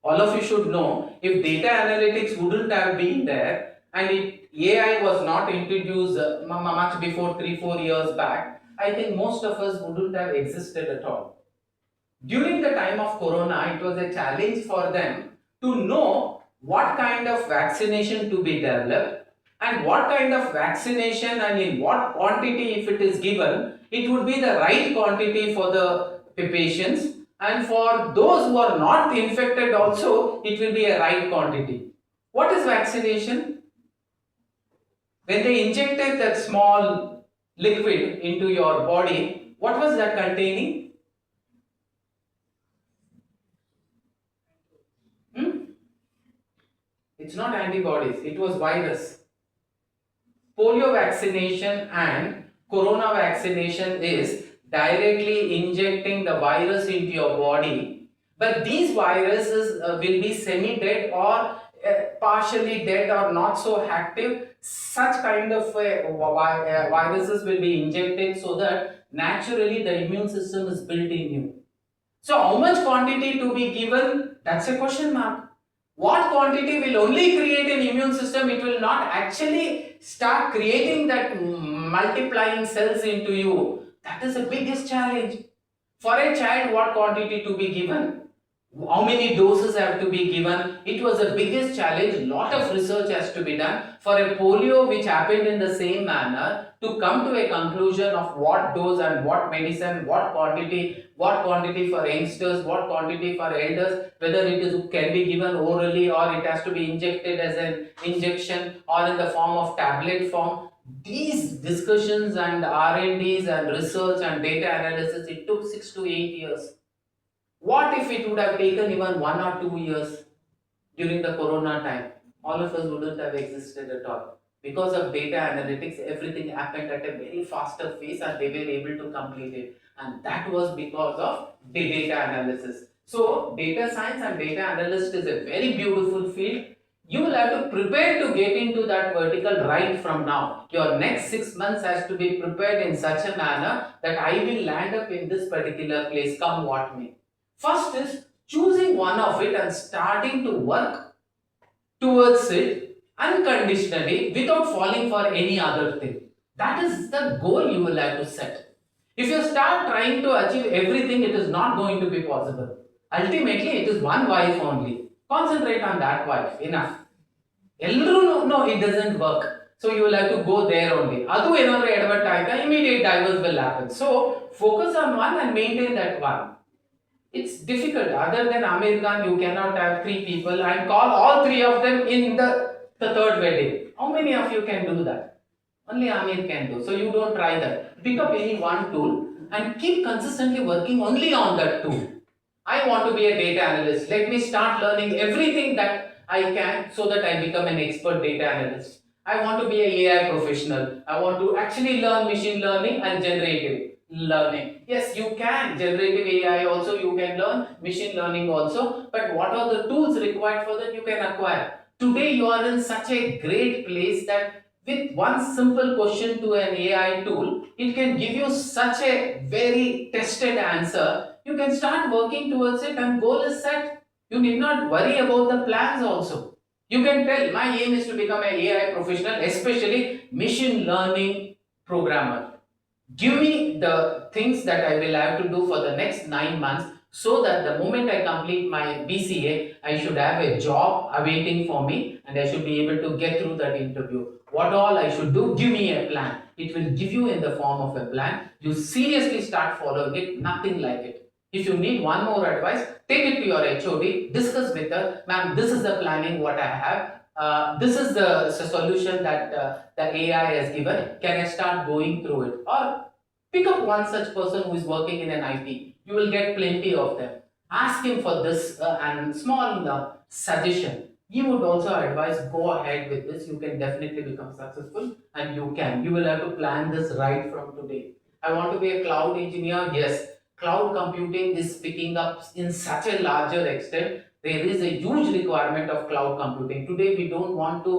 S1: All of you should know, if data analytics wouldn't have been there and AI was not introduced much before 3-4 years back, I think most of us wouldn't have existed at all. During the time of Corona, it was a challenge for them to know what kind of vaccination to be developed and what kind of vaccination and in what quantity, if it is given, it would be the right quantity for the patients, and for those who are not infected also, it will be a right quantity. What is vaccination? When they injected that small liquid into your body, what was that containing? It's not antibodies, it was virus. Polio vaccination and corona vaccination is directly injecting the virus into your body, but these viruses will be semi-dead or partially dead or not so active. Such kind of viruses will be injected so that naturally the immune system is built in you. So how much quantity to be given, that's a question mark. What quantity will only create an immune system, it will not actually start creating that multiplying cells into you. That is the biggest challenge. For a child, what quantity to be given? How many doses have to be given? It was the biggest challenge. Lot of research has to be done. For a polio which happened in the same manner, to come to a conclusion of what dose and what medicine, what quantity for youngsters, what quantity for elders, whether it can be given orally or it has to be injected as an injection or in the form of tablet form. These discussions and R&Ds and research and data analysis, it took 6 to 8 years. What if it would have taken even 1 or 2 years during the corona time? All of us wouldn't have existed at all. Because of data analytics, everything happened at a very faster pace and they were able to complete it. And that was because of the data analysis. So, data science and data analyst is a very beautiful field. You will have to prepare to get into that vertical right from now. Your next 6 months has to be prepared in such a manner that I will land up in this particular place, come what may. First is choosing one of it and starting to work towards it unconditionally without falling for any other thing. That is the goal you will have to set. If you start trying to achieve everything, it is not going to be possible. Ultimately, it is one wife only. Concentrate on that wife. Enough. No, it doesn't work. So you will have to go there only. Immediate divorce will happen. So focus on one and maintain that one. It's difficult. Other than Amir Khan, you cannot have 3 people and call all 3 of them in the third wedding. How many of you can do that? Only Amir can do. So you don't try that. Pick up any one tool and keep consistently working only on that tool. I want to be a data analyst. Let me start learning everything that I can so that I become an expert data analyst. I want to be an AI professional. I want to actually learn machine learning and generative learning. Yes, you can generative AI also, you can learn machine learning also, but what are the tools required for that you can acquire. Today you are in such a great place that with one simple question to an AI tool, it can give you such a very tested answer. You can start working towards it and goal is set. You need not worry about the plans also. You can tell my aim is to become an AI professional, especially machine learning programmer. Give me the things that I will have to do for the next 9 months so that the moment I complete my BCA, I should have a job awaiting for me and I should be able to get through that interview. What all I should do, give me a plan. It will give you in the form of a plan. You seriously start following it, nothing like it. If you need one more advice, take it to your HOD, discuss with her, ma'am, this is the planning what I have. This is the solution that the AI has given. Can I start going through it? Or pick up one such person who is working in an IT. You will get plenty of them. Ask him for this and small suggestion. he would also advise go ahead with this. You can definitely become successful, and you can. You will have to plan this right from today. I want to be a cloud engineer. Yes, cloud computing is picking up in such a larger extent. There is a huge requirement of cloud computing. Today, we don't want to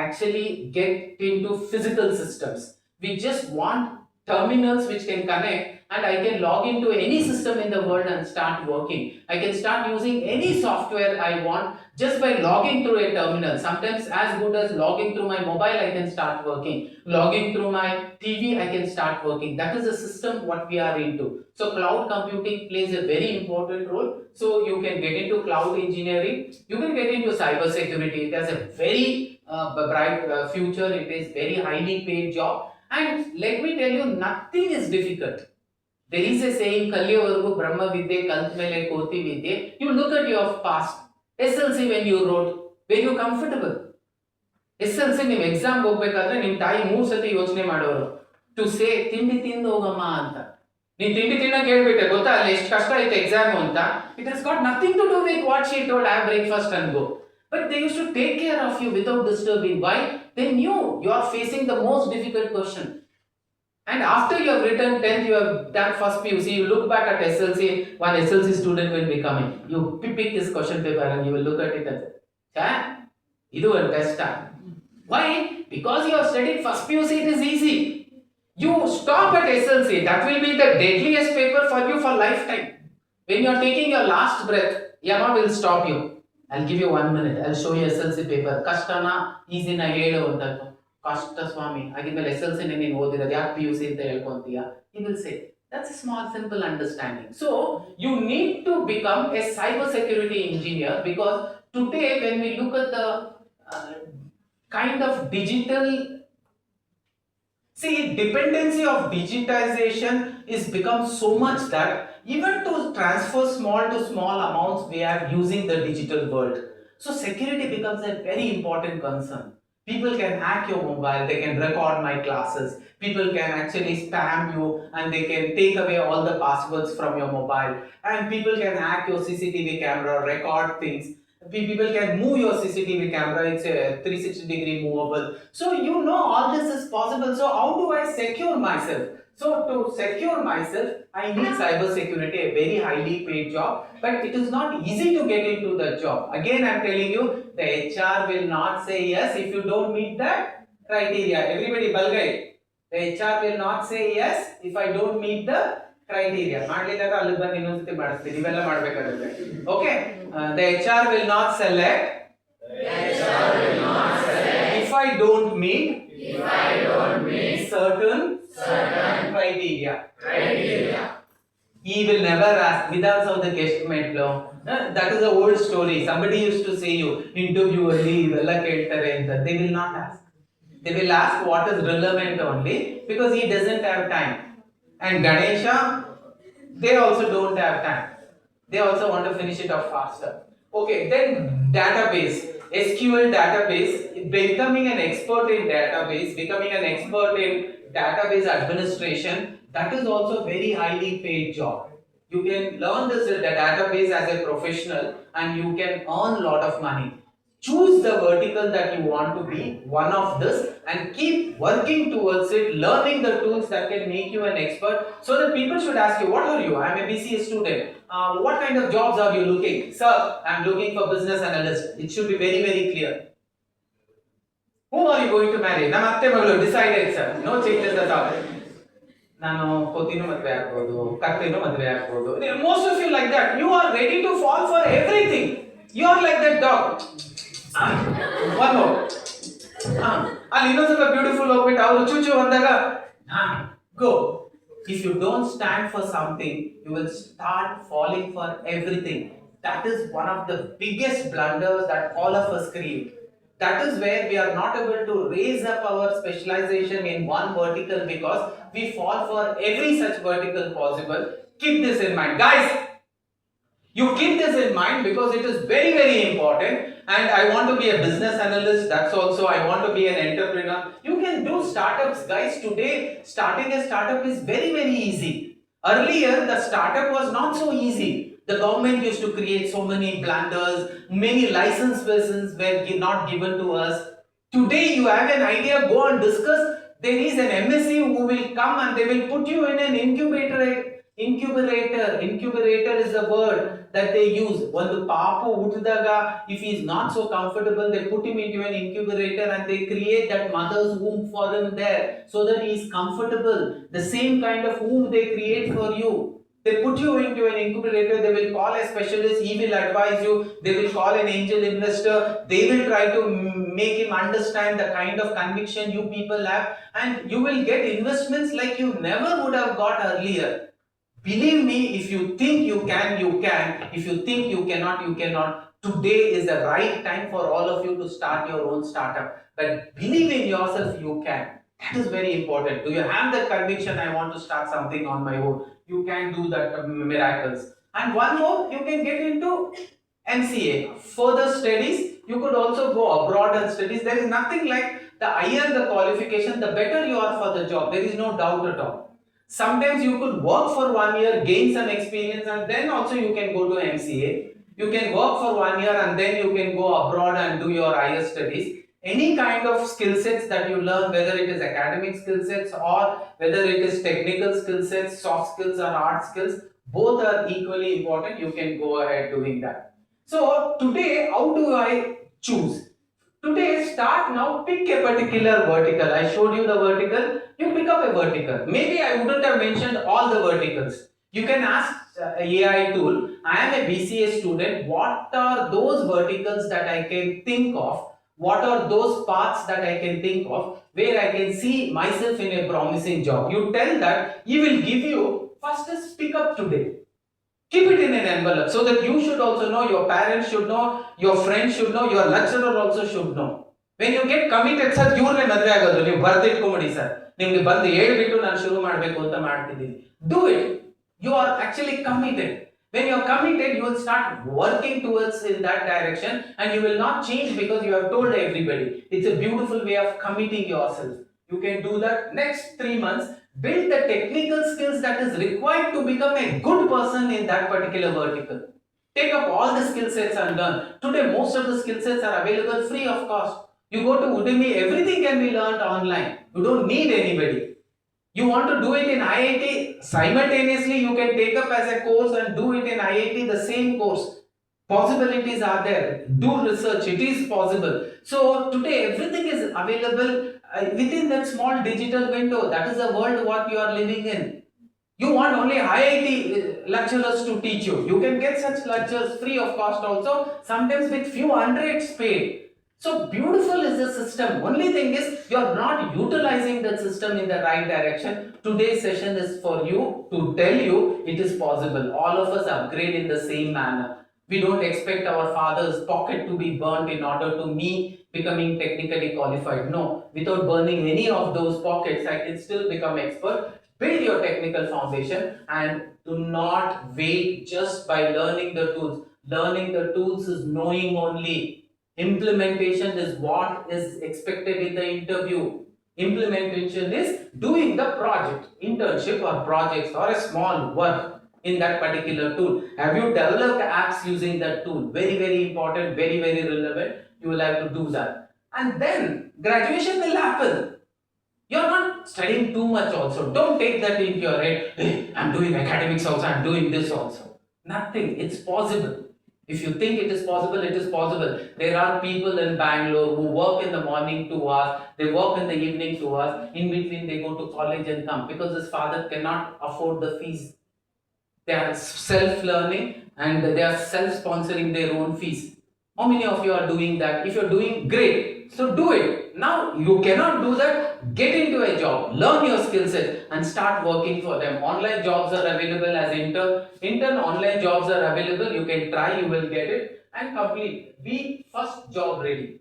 S1: actually get into physical systems. We just want terminals which can connect, and I can log into any system in the world and start working. I can start using any software I want just by logging through a terminal. Sometimes as good as logging through my mobile, I can start working. Logging through my TV, I can start working. That is the system what we are into. So cloud computing plays a very important role. So you can get into cloud engineering. You can get into cyber security. It has a very bright future. It is very highly paid job. And let me tell you, nothing is difficult. There is a saying, Kalyavargu Brahma Vidya Kaltmele Koti Vidya. You look at your past. SLC when you wrote, were you comfortable? SLC ನೀವು exam ಹೋಗ್ಬೇಕಾದ್ರೆ ನಿಮ್ಮ ತಾಯಿ 3 ಸತಿ ಯೋಚನೆ ಮಾಡೋರು to say ತಿಂಡಿ ತಿಂದು ಹೋಗಮ್ಮ ಅಂತ. ನೀನು ತಿಂಡಿ ತಿನ್ನಕ್ಕೆ ಹೇಳ್ಬಿಟ್ಟೆ ಗೊತ್ತಾ ಅಲ್ಲಿ ಎಷ್ಟು ಕಷ್ಟ ಐತೆ ಎಕ್ಸಾಮ್ ಅಂತ. It has got nothing to do with what she told have breakfast and go. But they used to take care of you without disturbing. Why? They knew you are facing the most difficult question. And after you have written 10th, you have done first PUC, you look back at SLC, one SLC student will be coming. You pick this question paper and you will look at it and say, idu a test. Why? Because you have studied first PUC, it is easy. You stop at SLC, that will be the deadliest paper for you for lifetime. When you are taking your last breath, Yama will stop you. I'll give you 1 minute. I'll show you SLC paper. Kashtana, easy na helu antantu. Kashta Swami. Agimele SLC nenu odiradu yak PUC anta helkontiya. He will say, that's a small simple understanding. So you need to become a cyber security engineer, because today when we look at the kind of digital, see, dependency of digitization is become so much that even to transfer small to small amounts we are using the digital world. So security becomes a very important concern. People can hack your mobile, they can record my classes, people can actually spam you and they can take away all the passwords from your mobile, and people can hack your CCTV camera, record things. People can move your CCTV camera, it's a 360-degree movable. So you know all this is possible. So how do I secure myself? So to secure myself, I need cyber security, a very highly paid job, but it is not easy to get into the job. Again, I am telling you, the HR will not say yes if you don't meet that criteria. Everybody balgai. The HR will not say yes if I don't meet the criteria. Okay, the HR will not select if I don't meet certain criteria. He will never ask without how the guest met law. That is an old story. Somebody used to say you interview early, they will not ask. They will ask what is relevant only, because he doesn't have time. And Ganesha, they also don't have time. They also want to finish it off faster. Okay, then database, SQL database, becoming an expert in database, becoming an expert in database administration, that is also very highly paid job. You can learn this the database as a professional and you can earn a lot of money. Choose the vertical that you want to be, one of this, and keep working towards it, learning the tools that can make you an expert, so that people should ask you, what are you? I'm a BCA student. What kind of jobs are you looking? Sir, I'm looking for business analyst. It should be very, very clear. Whom are you going to marry? Namaste Maglu, decided, sir. No changes at all. ನಾನು ಕೋತಿನೂ ಮದುವೆ ಆಗ್ಬೋದು, ಕತ್ತೆನೂ ಮದುವೆ ಆಗ್ಬೋದು. Most of you like that. You are ready to fall for everything. You are like that dog. One more. ಅಲ್ಲಿ ಇನ್ನೊಂದು ಸ್ವಲ್ಪ beautiful ಹೋಗ್ಬಿಟ್ಟು ಅವರು ಚೂಚು ಅಂದಾಗ go. If you don't stand for something, you will start falling for everything. That is one of the biggest blunders that all of us create. That is where we are not able to raise up our specialization in one vertical, because we fall for every such vertical possible. Keep this in mind, guys. You keep this in mind, because it is very, very important. And I want to be a business analyst. That's also, I want to be an entrepreneur. You can do startups, guys. Today, starting a startup is very, very easy. Earlier, the startup was not so easy. The government used to create so many blunders, many license persons were not given to us. Today you have an idea, go and discuss. There is an MSc who will come and they will put you in an incubator. Incubator is the word that they use. One papu utdaga, if he is not so comfortable, they put him into an incubator and they create that mother's womb for him there so that he is comfortable. The same kind of womb they create for you. They put you into an incubator, they will call a specialist, he will advise you, they will call an angel investor, they will try to make him understand the kind of conviction you people have, and you will get investments like you never would have got earlier. Believe me, if you think you can, you can. If you think you cannot, you cannot. Today is the right time for all of you to start your own startup. But believe in yourself, you can. That is very important. Do you have that conviction, I want to start something on my own? You can do that miracles. And one more, you can get into MCA. Further studies, you could also go abroad and studies. There is nothing like the higher the qualification, the better you are for the job. There is no doubt at all. Sometimes you could work for 1 year, gain some experience, and then also you can go to MCA. You can work for 1 year and then you can go abroad and do your higher studies. Any kind of skill sets that you learn, whether it is academic skill sets or whether it is technical skill sets, soft skills or hard skills, both are equally important. You can go ahead doing that. So today, how do I choose? Today, start now, pick a particular vertical. I showed you the vertical, you pick up a vertical. Maybe I wouldn't have mentioned all the verticals. You can ask AI tool, I am a BCA student, what are those verticals that I can think of? What are those paths that I can think of where I can see myself in a promising job? You tell that, he will give you, first is pick up today. Keep it in an envelope so that you should also know, your parents should know, your friends should know, your lecturer also should know. When you get committed, sir, ಇವ್ರನ್ನೇ ಮದುವೆ ಆಗೋದು ನೀವು ಬರ್ದಿಟ್ಕೊಂಬಿಡಿ sir ನಿಮ್ಗೆ ಬಂದು ಹೇಳ್ಬಿಟ್ಟು ನಾನು ಶುರು ಮಾಡಬೇಕು ಅಂತ ಮಾಡ್ತಿದ್ದೀನಿ. Do it. You are actually committed. When you are committed, you will start working towards in that direction and you will not change because you have told everybody. It's a beautiful way of committing yourself. You can do that. Next 3 months, build the technical skills that is required to become a good person in that particular vertical. Take up all the skill sets and learn. Today, most of the skill sets are available free of cost. You go to Udemy, everything can be learned online. You don't need anybody. You want to do it in IIT, simultaneously you can take up as a course and do it in IIT, the same course. Possibilities are there. Do research, it is possible. So today everything is available within that small digital window. That is the world what you are living in. You want only IIT lecturers to teach you. You can get such lectures free of cost also, sometimes with few hundreds paid. So beautiful is the system. Only thing is you are not utilizing the system in the right direction. Today's session is for you to tell you it is possible. All of us upgrade in the same manner. We don't expect our father's pocket to be burnt in order to me becoming technically qualified. No, without burning any of those pockets, I can still become expert. Build your technical foundation and do not wait just by learning the tools. Learning the tools is knowing only. Implementation is what is expected in the interview. Implementation is doing the project, internship or projects or a small work in that particular tool. Have you developed apps using that tool? Very, very important, very, very relevant. You will have to do that. And then graduation will happen. You're not studying too much also. Don't take that into your head. Hey, I'm doing academics also, I'm doing this also. Nothing. It's possible. If you think it is possible, it is possible. There are people in Bangalore who work in the morning 2 hours, they work in the evening 2 hours, in between they go to college and come because his father cannot afford the fees. They are self-learning and they are self-sponsoring their own fees. How many of you are doing that? If you're doing, great. So do it. Now you cannot do that. Get into a job, learn your skill set and start working for them. Online jobs are available as intern online jobs are available. You can try, you will get it and complete. Be first job ready.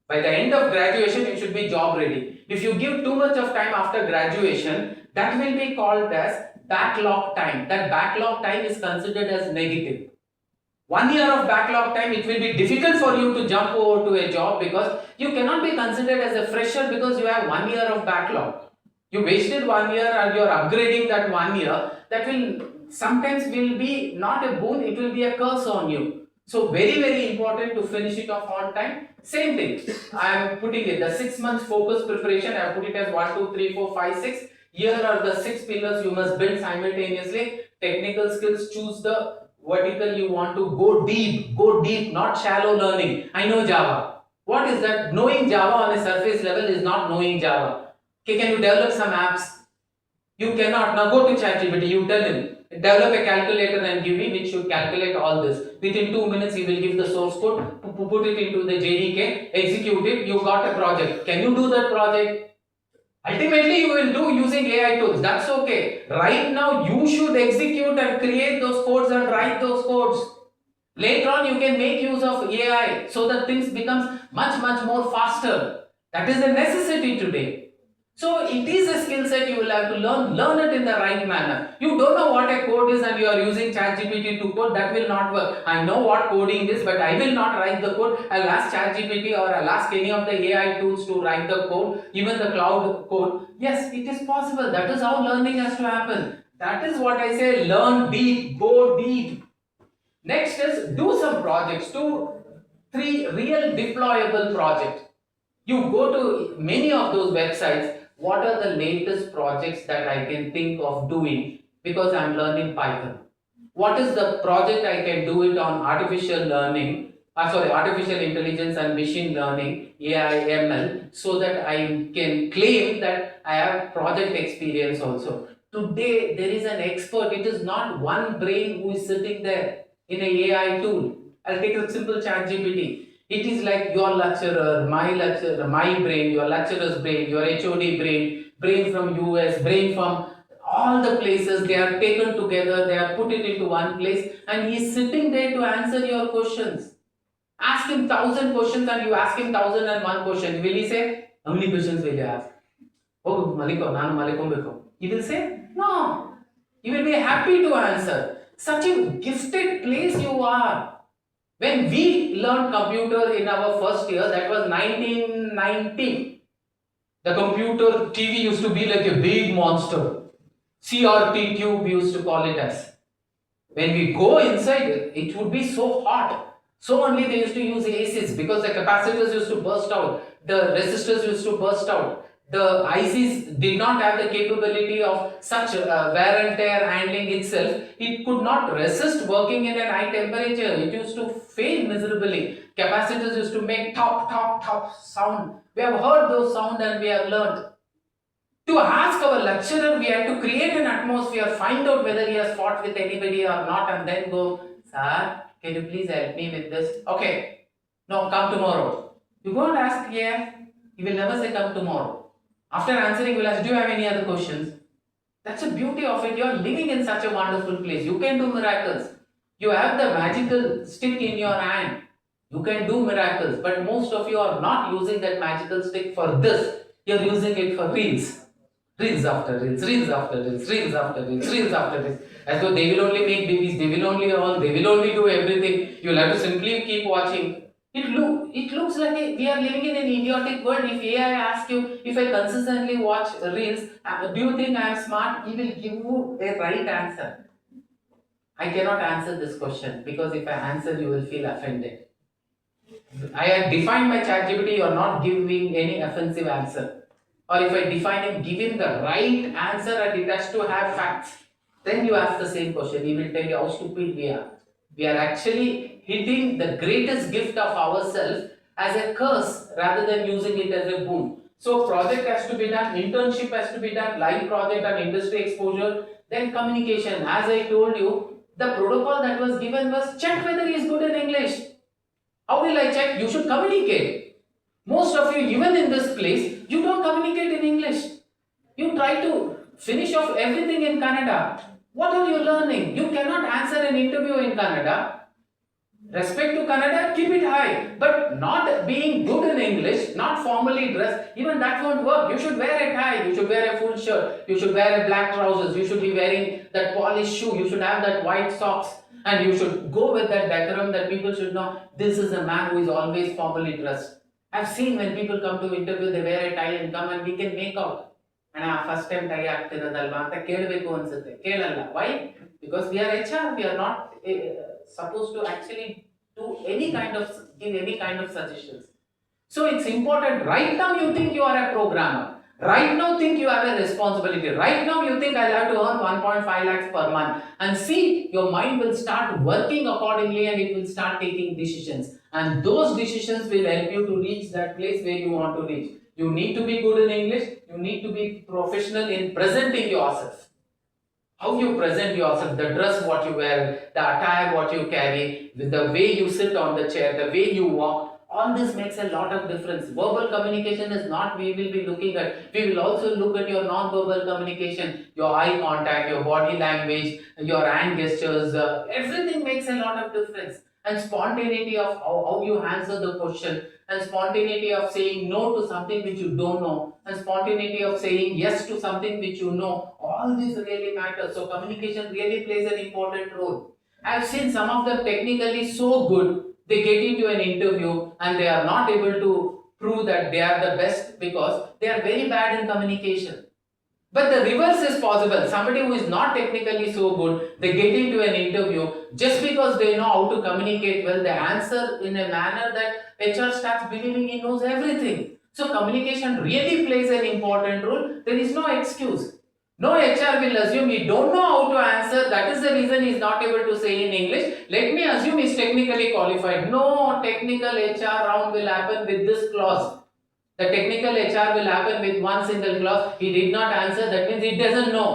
S1: By the end of graduation, you should be job ready. If you give too much of time after graduation, that will be called as backlog time. That backlog time is considered as negative. 1 year of backlog time, it will be difficult for you to jump over to a job because you cannot be considered as a fresher because you have 1 year of backlog. You wasted 1 year and you're upgrading that 1 year. That will sometimes will be not a boon, it will be a curse on you. So very, very important to finish it off on time. Same thing. I am putting it, the 6 months focus preparation, I have put it as 1, 2, 3, 4, 5, 6. Here are the 6 pillars you must build simultaneously. Technical skills, choose the vertical you want to go deep, not shallow learning. I know Java. What is that? Knowing Java on a surface level is not knowing Java. Okay, can you develop some apps? You cannot. Now go to ChatGPT, you tell him, develop a calculator and give me which should calculate all this. Within 2 minutes, he will give the source code, put it into the JDK, execute it, you got a project. Can you do that project? Ultimately, you will do using AI tools. That's okay. Right now, you should execute and create those codes and write those codes. Later on, you can make use of AI so that things becomes much more faster. That is a necessity today. So it is a skill set you will have to learn it in the right manner. You don't know what a code is and you are using ChatGPT to code, that will not work. I know what coding is, but I will not write the code. I'll ask ChatGPT or I'll ask any of the AI tools to write the code, even the cloud code. Yes, it is possible. That is how learning has to happen. That is what I say, learn deep, go deep. Next is do some projects, 2, 3 real deployable projects. You go to many of those websites. What are the latest projects that I can think of doing because I'm learning Python? What is the project I can do it on artificial learning, artificial intelligence and machine learning, AI, ML, so that I can claim that I have project experience also. Today, there is an expert. It is not one brain who is sitting there in an AI tool. I'll take a simple ChatGPT. It is like your lecturer, my brain, your lecturer's brain, your HOD brain from US, brain from all the places. They are taken together, they are put it into one place, and he is sitting there to answer your questions. Ask him 1,000 questions and you ask him 1,001 questions. Will he say, how many questions will you ask? Oh, Maliko, Nanu Malikom. He will say, no. He will be happy to answer. Such a gifted place you are. When we learned computer in our first year, that was 1990. The computer TV used to be like a big monster. CRT tube we used to call it as. When we go inside, it would be so hot. So only they used to use ACs because the capacitors used to burst out. The resistors used to burst out. The ICs did not have the capability of such wear and tear handling itself. It could not resist working in an high temperature. It used to fail miserably. Capacitors used to make top sound. We have heard those sound and we have learned. To ask our lecturer, we had to create an atmosphere, find out whether he has fought with anybody or not, and then go, sir, can you please help me with this? Okay, no, come tomorrow. You go and ask, yeah, he will never say come tomorrow. After answering, we'll ask, do you have any other questions? That's the beauty of it. You're living in such a wonderful place. You can do miracles. You have the magical stick in your hand. You can do miracles. But most of you are not using that magical stick for this. You're using it for reels. Reels after reels, reels after reels, reels after reels, reels after reels. As though they will only make babies, they will only earn, they will only do everything. You'll have to simply keep watching. It looks like we are living in an idiotic world. If AI asks you, if I consistently watch reels, do you think I am smart? He will give you a right answer. I cannot answer this question because if I answer, you will feel offended. I have defined my ChatGPT, you are not giving any offensive answer. Or if I define him, give him the right answer and it has to have facts. Then you ask the same question, he will tell you how stupid we are. We are actually hitting the greatest gift of ourselves as a curse rather than using it as a boon. So project has to be done, internship has to be done, live project and industry exposure, then communication. As I told you, the protocol that was given was check whether he is good in English. How will I check? You should communicate. Most of you, even in this place, you don't communicate in English. You try to finish off everything in Kannada. What are you learning? You cannot answer an interview in Kannada. Respect to Kannada, keep it high. But not being good in English, not formally dressed, even that won't work. You should wear a tie, you should wear a full shirt, you should wear a black trousers, you should be wearing that polished shoe, you should have that white socks, and you should go with that decorum that people should know this is a man who is always formally dressed. I've seen when people come to interview, they wear a tie and come and we can make out. ಅಣ್ಣ first time tie ಆಗ್ತಿರೋದಲ್ವಾ ಅಂತ ಕೇಳಬೇಕು ಅನ್ಸುತ್ತೆ. ಕೇಳಲ್ಲ. Y? Because we are HR, we are not supposed to actually do any kind of give any kind of suggestions. So it's important. Right now you think you are a programmer. Right now think you have a responsibility. Right now you think I'll have to earn 1.5 lakhs per month. And see, your mind will start working accordingly and it will start taking decisions. And those decisions will help you to reach that place where you want to reach. You need to be good in English. You need to be professional in presenting yourself. How you present yourself, the dress what you wear, the attire what you carry, with the way you sit on the chair, the way you walk, all this makes a lot of difference. Verbal communication is not we will be looking at. We will also look at your non-verbal communication, your eye contact, your body language, your hand gestures. Everything makes a lot of difference. And spontaneity of how you answer the question, and spontaneity of saying no to something which you don't know, and spontaneity of saying yes to something which you know, all this really matters. So communication really plays an important role. I've seen some of them technically so good, they get into an interview and they are not able to prove that they are the best because they are very bad in communication. But the reverse is possible. Somebody who is not technically so good, they get into an interview just because they know how to communicate well, they answer in a manner that HR starts believing he knows everything. So communication really plays an important role. There is no excuse. No HR will assume he don't know how to answer. That is the reason he is not able to say in English. Let me assume he is technically qualified. No technical HR round will happen with this clause. The technical HR will happen with one single clause. He did not answer, that means he doesn't know.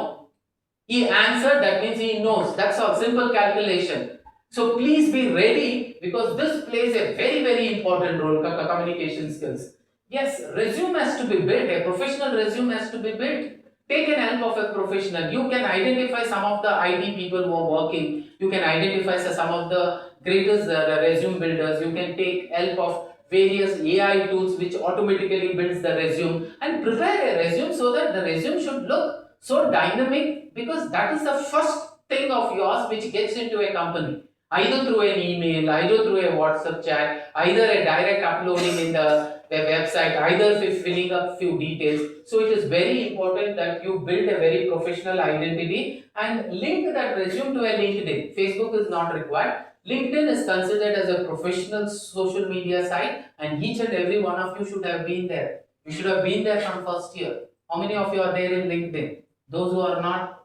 S1: He answered, that means he knows. That's all. Simple calculation. So please be ready because this plays a very, very important role. Communication skills. Yes, resume has to be built. A professional resume has to be built. Take an help of a professional. You can identify some of the IT people who are working. You can identify some of the greatest resume builders. You can take help of various AI tools which automatically builds the resume, and prepare a resume so that the resume should look so dynamic, because that is the first thing of yours which gets into a company, either through an email, either through a WhatsApp chat, either a direct uploading in the website, either filling up few details. So it is very important that you build a very professional identity and link that resume to a LinkedIn. Facebook is not required. LinkedIn is considered as a professional social media site, and each and every one of you should have been there. You should have been there from first year. How many of you are there in LinkedIn? Those who are not,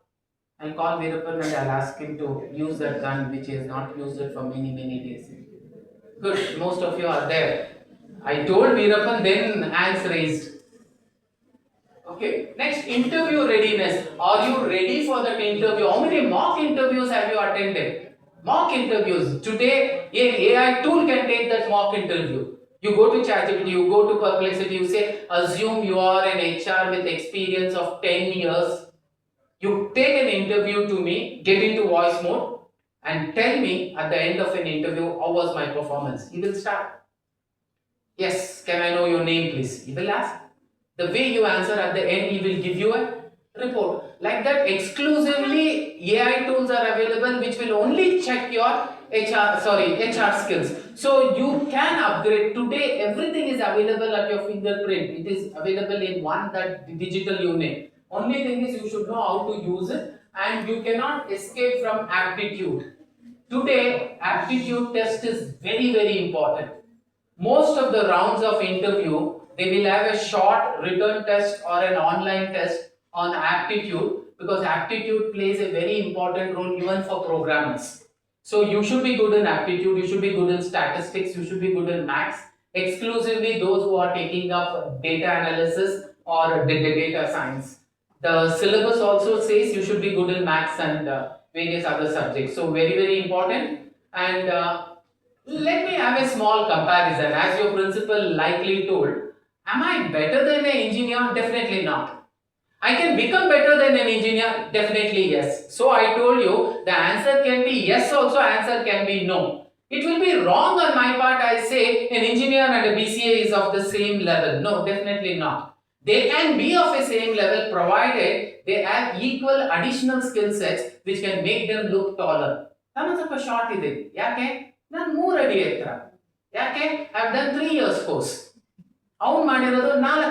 S1: I'll call Veerapan and I'll ask him to use that gun which he has not used it for many, many days. Good, most of you are there. I told Veerapan, then hands raised. Okay, next, interview readiness. Are you ready for that interview? How many mock interviews have you attended? Mock interviews. Today, an AI tool can take that mock interview. You go to ChatGPT, you go to Perplexity, you say, assume you are an HR with experience of 10 years. You take an interview to me, get into voice mode, and tell me at the end of an interview, how was my performance? He will start. Yes, can I know your name, please? He will ask. The way you answer at the end, he will give you a report. Like that, exclusively AI tools are available which will only check your HR skills. So you can upgrade. Today, everything is available at your fingerprint. It is available in one that digital unit. Only thing is you should know how to use it, and you cannot escape from aptitude. Today, aptitude test is very, very important. Most of the rounds of interview, they will have a short written test or an online test on aptitude, because aptitude plays a very important role even for programmers. So you should be good in aptitude, you should be good in statistics, you should be good in maths. Exclusively those who are taking up data analysis or data science. The syllabus also says you should be good in maths and various other subjects. So very, very important. And let me have a small comparison. As your principal likely told, am I better than an engineer? Definitely not. I can become better than an engineer? Definitely yes. So I told you the answer can be yes also, answer can be no. It will be wrong on my part I say an engineer and a BCA is of the same level. No, definitely not. They can be of the same level provided they have equal additional skill sets which can make them look taller. ನಾನು ಸ್ವಲ್ಪ short ಇದೆ, ಯಾಕೆ ನಾನು 3 ಅಡಿ ಎತ್ತರ, ಯಾಕೆ I have done 3 years course, ಅವ್ನು ಮಾಡಿರೋದು 4